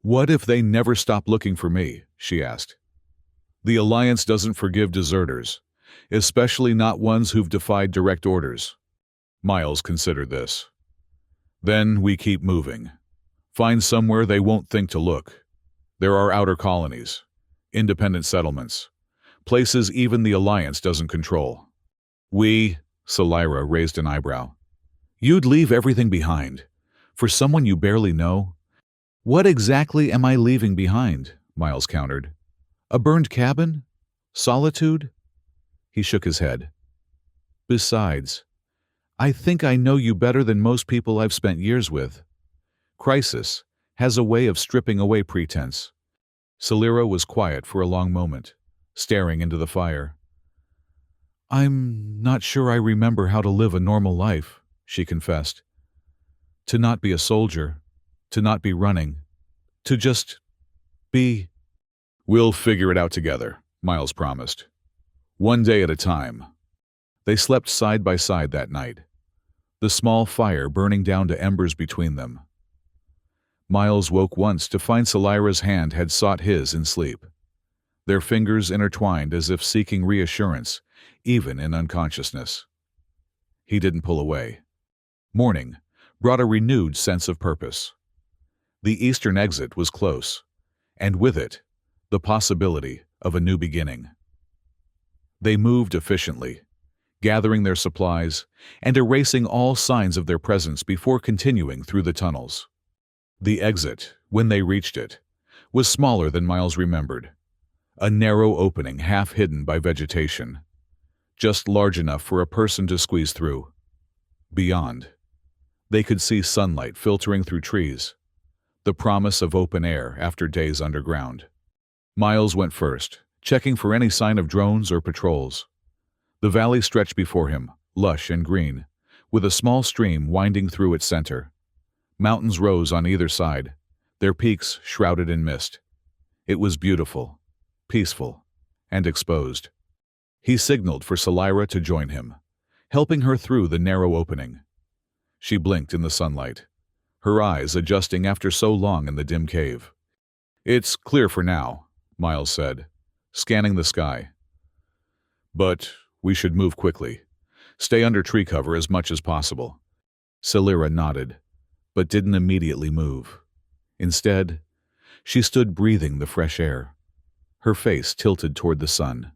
[SPEAKER 1] "What if they never stop looking for me?" she asked. "The Alliance doesn't forgive deserters, especially not ones who've defied direct orders." Miles considered this. "Then we keep moving. Find somewhere they won't think to look. There are outer colonies, independent settlements, places even the Alliance doesn't control." Salira raised an eyebrow. "You'd leave everything behind? For someone you barely know?" "What exactly am I leaving behind?" Miles countered. "A burned cabin? Solitude?" He shook his head. "Besides, I think I know you better than most people I've spent years with. Crisis has a way of stripping away pretense." Salira was quiet for a long moment, staring into the fire. "I'm not sure I remember how to live a normal life," she confessed. "To not be a soldier, to not be running, to just be." "We'll figure it out together," Miles promised. "One day at a time." They slept side by side that night, the small fire burning down to embers between them. Miles woke once to find Salira's hand had sought his in sleep, their fingers intertwined as if seeking reassurance, even in unconsciousness. He didn't pull away. Morning brought a renewed sense of purpose. The eastern exit was close, and with it, the possibility of a new beginning. They moved efficiently, gathering their supplies and erasing all signs of their presence before continuing through the tunnels. The exit, when they reached it, was smaller than Miles remembered, a narrow opening half hidden by vegetation, just large enough for a person to squeeze through. Beyond, they could see sunlight filtering through trees, the promise of open air after days underground. Miles went first, checking for any sign of drones or patrols. The valley stretched before him, lush and green, with a small stream winding through its center. Mountains rose on either side, their peaks shrouded in mist. It was beautiful, peaceful, and exposed. He signaled for Salira to join him, helping her through the narrow opening. She blinked in the sunlight, her eyes adjusting after so long in the dim cave. "It's clear for now," Miles said, scanning the sky. "But we should move quickly. Stay under tree cover as much as possible." Salira nodded, but didn't immediately move. Instead, she stood breathing the fresh air, her face tilted toward the sun.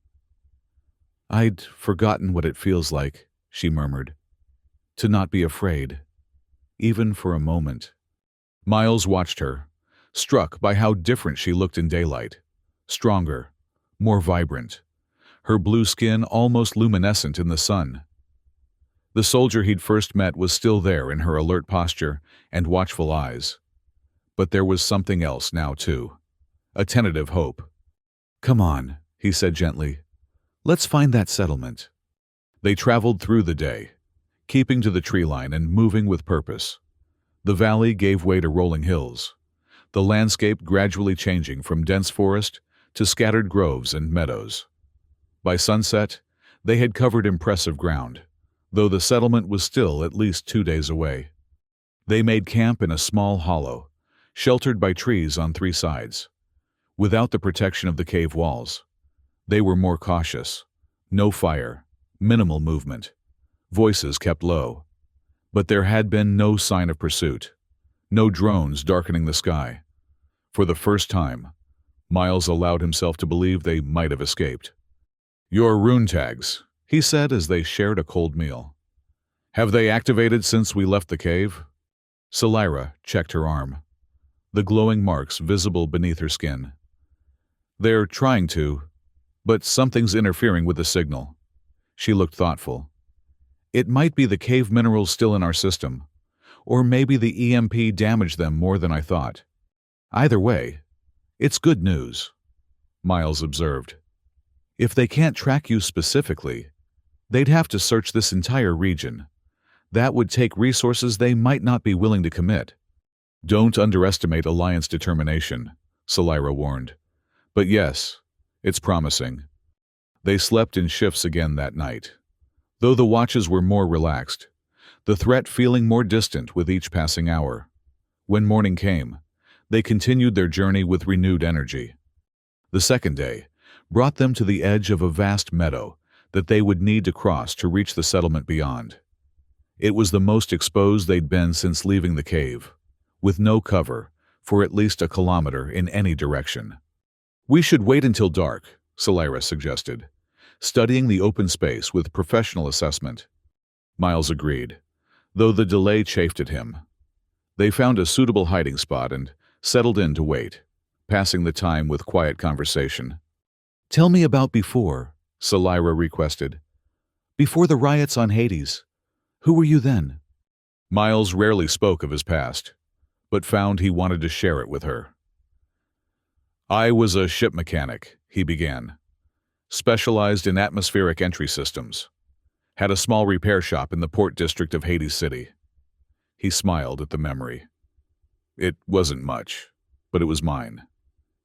[SPEAKER 1] "I'd forgotten what it feels like," she murmured, "to not be afraid, even for a moment." Miles watched her, struck by how different she looked in daylight, stronger, more vibrant, her blue skin almost luminescent in the sun. The soldier he'd first met was still there in her alert posture and watchful eyes. But there was something else now, too, a tentative hope. "Come on," he said gently. "Let's find that settlement." They traveled through the day, keeping to the tree line and moving with purpose. The valley gave way to rolling hills, the landscape gradually changing from dense forest to scattered groves and meadows. By sunset, they had covered impressive ground, though the settlement was still at least 2 days away. They made camp in a small hollow, sheltered by trees on three sides. Without the protection of the cave walls, they were more cautious. No fire, minimal movement, voices kept low. But there had been no sign of pursuit, no drones darkening the sky. For the first time, Miles allowed himself to believe they might have escaped. "Your rune tags," he said as they shared a cold meal. "Have they activated since we left the cave?" Selira checked her arm, the glowing marks visible beneath her skin. "They're trying to, but something's interfering with the signal." She looked thoughtful. "It might be the cave minerals still in our system, or maybe the EMP damaged them more than I thought. Either way, it's good news," Miles observed. "If they can't track you specifically, they'd have to search this entire region. That would take resources they might not be willing to commit." "Don't underestimate Alliance determination," Selira warned. "But yes, it's promising." They slept in shifts again that night. Though the watches were more relaxed, the threat feeling more distant with each passing hour. When morning came, they continued their journey with renewed energy. The second day brought them to the edge of a vast meadow that they would need to cross to reach the settlement beyond. It was the most exposed they'd been since leaving the cave, with no cover for at least a kilometer in any direction. "We should wait until dark," Selira suggested, studying the open space with professional assessment. Miles agreed, though the delay chafed at him. They found a suitable hiding spot and settled in to wait, passing the time with quiet conversation. "Tell me about before," Selira requested. "Before the riots on Hades. Who were you then?" Miles rarely spoke of his past, but found he wanted to share it with her. "I was a ship mechanic," he began. "Specialized in atmospheric entry systems. Had a small repair shop in the port district of Hades City." He smiled at the memory. "It wasn't much, but it was mine.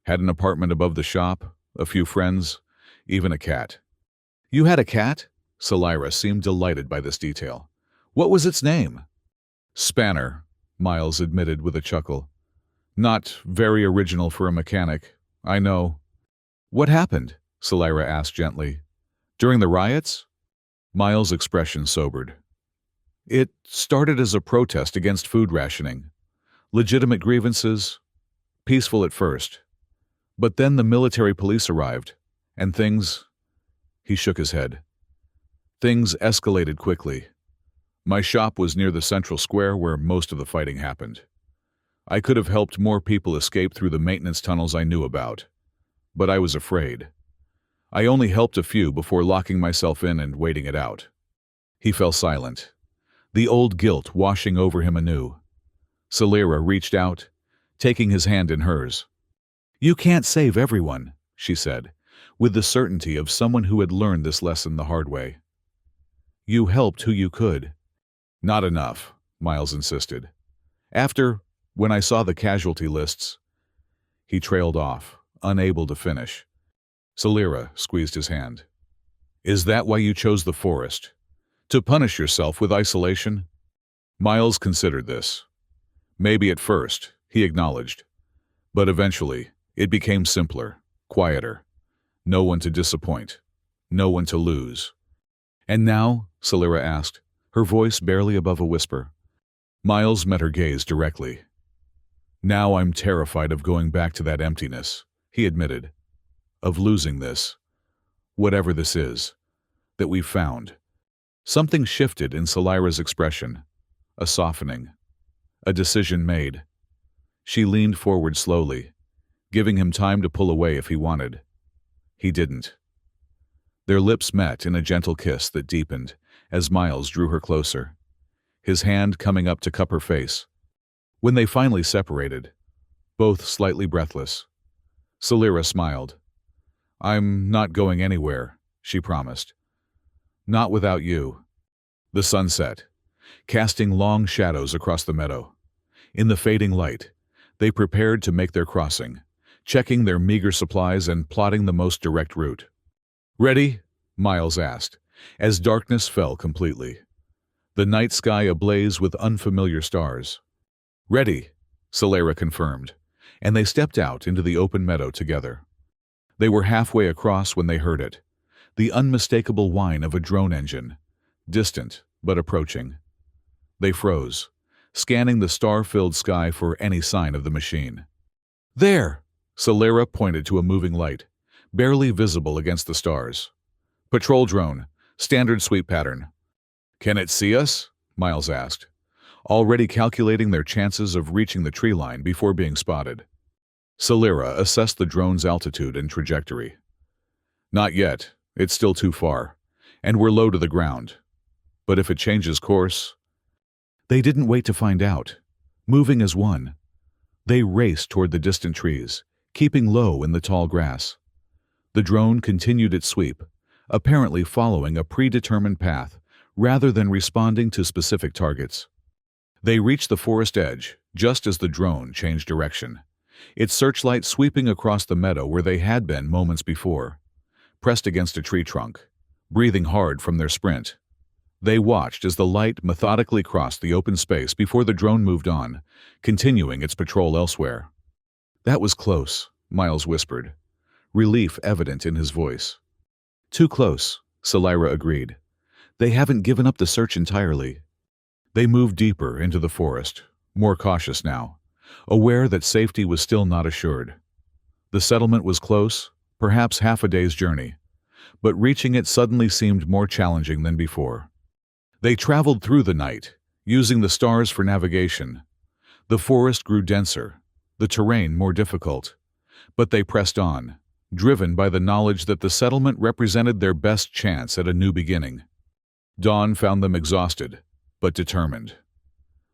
[SPEAKER 1] Had an apartment above the shop, a few friends, even a cat." "You had a cat?" Selira seemed delighted by this detail. "What was its name?" "Spanner," Miles admitted with a chuckle. "Not very original for a mechanic, I know." "What happened?" Selira asked gently. "During the riots?" Miles' expression sobered. "It started as a protest against food rationing. Legitimate grievances, peaceful at first. But then the military police arrived, and things—" He shook his head. "Things escalated quickly. My shop was near the central square where most of the fighting happened. I could have helped more people escape through the maintenance tunnels I knew about, but I was afraid. I only helped a few before locking myself in and waiting it out." He fell silent, the old guilt washing over him anew. Selira reached out, taking his hand in hers. "You can't save everyone," she said, with the certainty of someone who had learned this lesson the hard way. "You helped who you could." "Not enough," Miles insisted. When I saw the casualty lists—" He trailed off, unable to finish. Selira squeezed his hand. "Is that why you chose the forest? To punish yourself with isolation?" Miles considered this. Maybe at first, he acknowledged. But eventually, it became simpler, quieter. No one to disappoint. No one to lose. "And now?" Selira asked, her voice barely above a whisper. Miles met her gaze directly. "Now I'm terrified of going back to that emptiness," he admitted. "Of losing this. Whatever this is. That we've found." Something shifted in Selira's expression. A softening. A decision made. She leaned forward slowly, giving him time to pull away if he wanted. He didn't. Their lips met in a gentle kiss that deepened as Miles drew her closer, his hand coming up to cup her face. When they finally separated, both slightly breathless, Selira smiled. "I'm not going anywhere," she promised. "Not without you." The sun set, casting long shadows across the meadow. In the fading light, they prepared to make their crossing, checking their meager supplies and plotting the most direct route. "Ready?" Miles asked, as darkness fell completely, the night sky ablaze with unfamiliar stars. "Ready," Solera confirmed, and they stepped out into the open meadow together. They were halfway across when they heard it, the unmistakable whine of a drone engine, distant but approaching. They froze, scanning the star-filled sky for any sign of the machine. There! Solera pointed to a moving light, barely visible against the stars. Patrol drone, standard sweep pattern. Can it see us? Miles asked, already calculating their chances of reaching the tree line before being spotted. Solera assessed the drone's altitude and trajectory. Not yet, it's still too far, and we're low to the ground. But if it changes course... They didn't wait to find out. Moving as one, they raced toward the distant trees, keeping low in the tall grass. The drone continued its sweep, apparently following a predetermined path rather than responding to specific targets. They reached the forest edge just as the drone changed direction, its searchlight sweeping across the meadow where they had been moments before, pressed against a tree trunk, breathing hard from their sprint. They watched as the light methodically crossed the open space before the drone moved on, continuing its patrol elsewhere. That was close, Miles whispered, relief evident in his voice. Too close, Solera agreed. They haven't given up the search entirely. They moved deeper into the forest, more cautious now, aware that safety was still not assured. The settlement was close, perhaps half a day's journey, but reaching it suddenly seemed more challenging than before. They traveled through the night, using the stars for navigation. The forest grew denser, the terrain more difficult, but they pressed on, driven by the knowledge that the settlement represented their best chance at a new beginning. Dawn found them exhausted, but determined.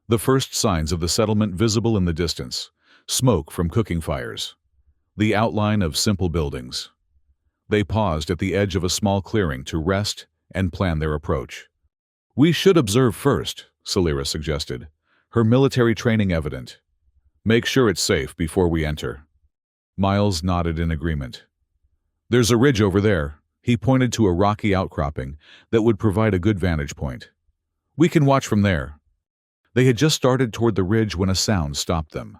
[SPEAKER 1] The first signs of the settlement visible in the distance, smoke from cooking fires, the outline of simple buildings. They paused at the edge of a small clearing to rest and plan their approach. We should observe first, Solera suggested, her military training evident. Make sure it's safe before we enter. Miles nodded in agreement. There's a ridge over there. He pointed to a rocky outcropping that would provide a good vantage point. We can watch from there. They had just started toward the ridge when a sound stopped them.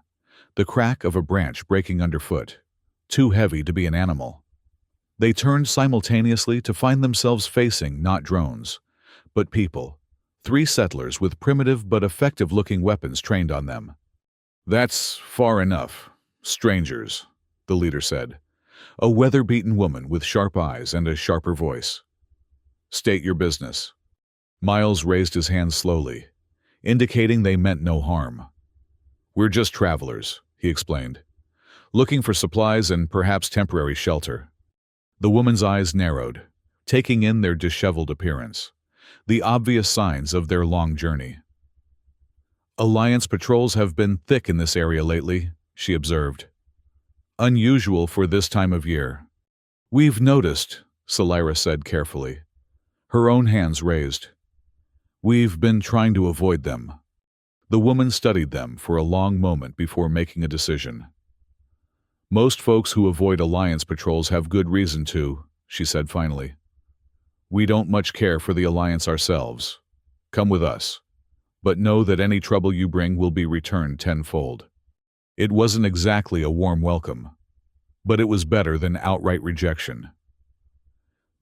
[SPEAKER 1] The crack of a branch breaking underfoot, too heavy to be an animal. They turned simultaneously to find themselves facing not drones, but people, 3 settlers with primitive but effective-looking weapons trained on them. That's far enough. Strangers, the leader said, a weather-beaten woman with sharp eyes and a sharper voice. State your business. Miles raised his hand slowly, indicating they meant no harm. We're just travelers, he explained, looking for supplies and perhaps temporary shelter. The woman's eyes narrowed, taking in their disheveled appearance, the obvious signs of their long journey. Alliance patrols have been thick in this area lately, she observed. Unusual for this time of year. We've noticed, Solera said carefully, her own hands raised. We've been trying to avoid them. The woman studied them for a long moment before making a decision. Most folks who avoid Alliance patrols have good reason to, she said finally. We don't much care for the Alliance ourselves. Come with us. But know that any trouble you bring will be returned tenfold. It wasn't exactly a warm welcome, but it was better than outright rejection.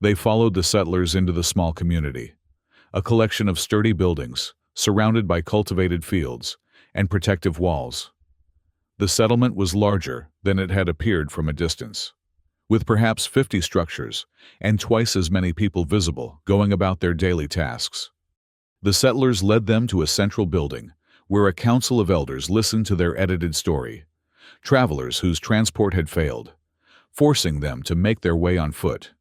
[SPEAKER 1] They followed the settlers into the small community, a collection of sturdy buildings, surrounded by cultivated fields and protective walls. The settlement was larger than it had appeared from a distance, with perhaps 50 structures and twice as many people visible going about their daily tasks. The settlers led them to a central building, where a council of elders listened to their edited story, travelers whose transport had failed, forcing them to make their way on foot.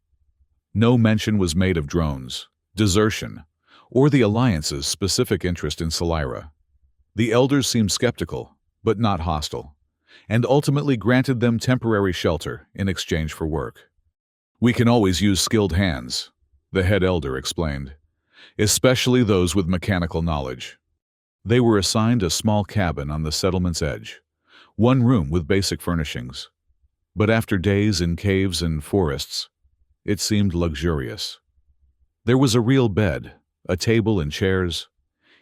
[SPEAKER 1] No mention was made of drones, desertion, or the Alliance's specific interest in Solera. The elders seemed skeptical, but not hostile, and ultimately granted them temporary shelter in exchange for work. We can always use skilled hands, the head elder explained, especially those with mechanical knowledge. They were assigned a small cabin on the settlement's edge, one room with basic furnishings. But after days in caves and forests, it seemed luxurious. There was a real bed, a table and chairs,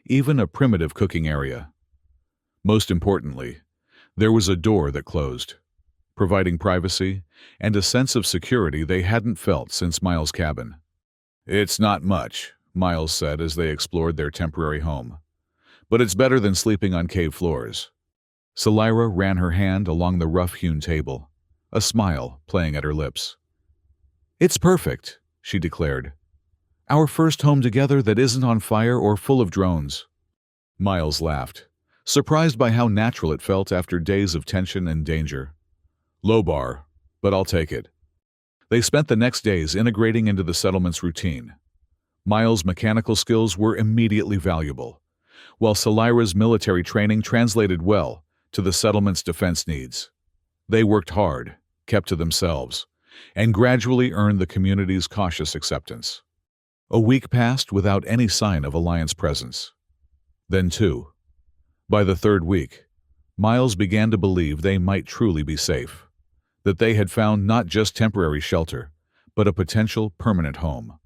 [SPEAKER 1] even a primitive cooking area. Most importantly, There was a door that closed, providing privacy and a sense of security they hadn't felt since Miles' cabin. "It's not much," Miles said as they explored their temporary home, "but it's better than sleeping on cave floors." Selira ran her hand along the rough-hewn table, a smile playing at her lips. "It's perfect," she declared. "Our first home together that isn't on fire or full of drones." Miles laughed, surprised by how natural it felt after days of tension and danger. "Low bar, but I'll take it." They spent the next days integrating into the settlement's routine. Miles' mechanical skills were immediately valuable, while Selira's military training translated well to the settlement's defense needs. They worked hard, kept to themselves, and gradually earned the community's cautious acceptance. A week passed without any sign of Alliance presence. Then two. By the third week, Miles began to believe they might truly be safe, that they had found not just temporary shelter, but a potential permanent home.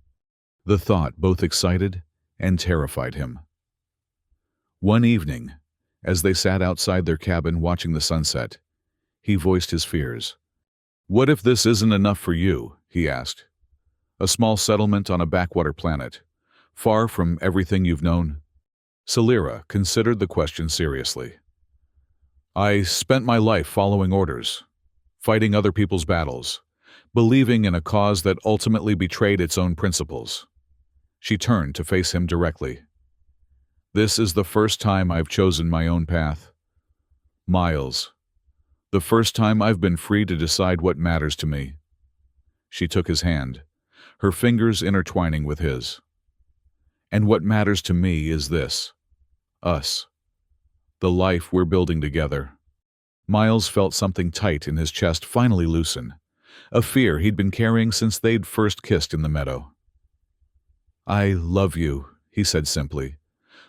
[SPEAKER 1] The thought both excited and terrified him. One evening, as they sat outside their cabin watching the sunset, he voiced his fears. "What if this isn't enough for you?" he asked. "A small settlement on a backwater planet, far from everything you've known?" Selira considered the question seriously. "I spent my life following orders, fighting other people's battles, believing in a cause that ultimately betrayed its own principles." She turned to face him directly. "This is the first time I've chosen my own path. Miles, the first time I've been free to decide what matters to me." She took his hand, her fingers intertwining with his. "And what matters to me is this. Us. The life we're building together." Miles felt something tight in his chest finally loosen, a fear he'd been carrying since they'd first kissed in the meadow. "I love you," he said simply,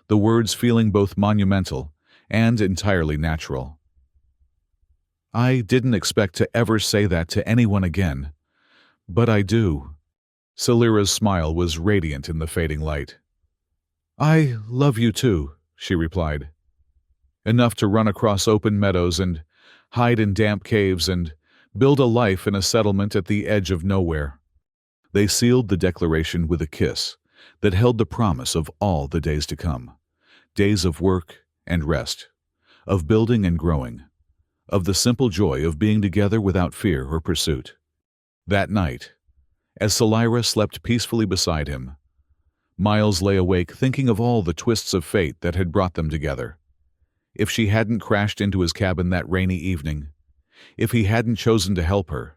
[SPEAKER 1] the words feeling both monumental and entirely natural. "I didn't expect to ever say that to anyone again, but I do." Selira's smile was radiant in the fading light. "I love you too," she replied. "Enough to run across open meadows and hide in damp caves and build a life in a settlement at the edge of nowhere." They sealed the declaration with a kiss that held the promise of all the days to come, days of work and rest, of building and growing, of the simple joy of being together without fear or pursuit. That night, as Selira slept peacefully beside him, Miles lay awake thinking of all the twists of fate that had brought them together. If she hadn't crashed into his cabin that rainy evening, if he hadn't chosen to help her,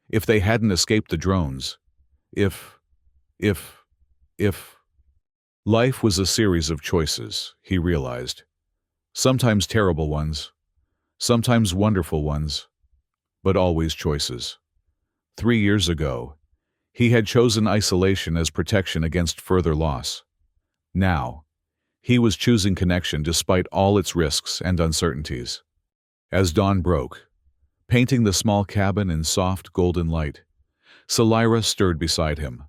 [SPEAKER 1] if they hadn't escaped the drones, if... Life was a series of choices, he realized. Sometimes terrible ones, sometimes wonderful ones, but always choices. 3 years ago, he had chosen isolation as protection against further loss. Now, he was choosing connection despite all its risks and uncertainties. As dawn broke, painting the small cabin in soft golden light, Selira stirred beside him.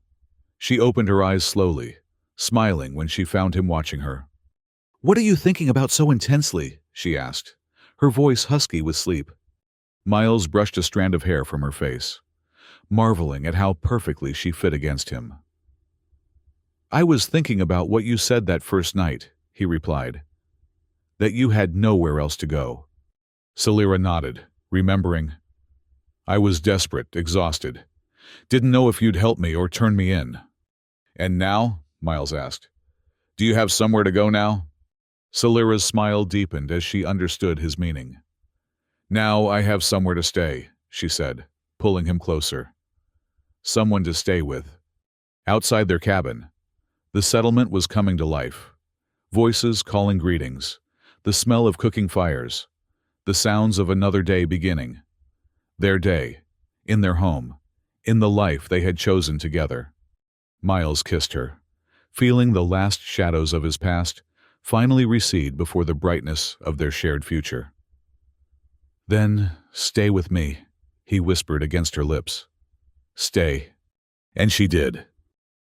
[SPEAKER 1] She opened her eyes slowly, smiling when she found him watching her. "What are you thinking about so intensely?" she asked, her voice husky with sleep. Miles brushed a strand of hair from her face, marveling at how perfectly she fit against him. "I was thinking about what you said that first night," he replied. "That you had nowhere else to go." Selira nodded, remembering. "I was desperate, exhausted. Didn't know if you'd help me or turn me in." "And now?" Miles asked. "Do you have somewhere to go now?" Selira's smile deepened as she understood his meaning. "Now I have somewhere to stay," she said, pulling him closer. Someone to stay with. Outside their cabin, the settlement was coming to life. Voices calling greetings, the smell of cooking fires, the sounds of another day beginning. Their day, in their home, in the life they had chosen together. Miles kissed her, feeling the last shadows of his past finally recede before the brightness of their shared future. "Then stay with me," he whispered against her lips. "Stay." And she did.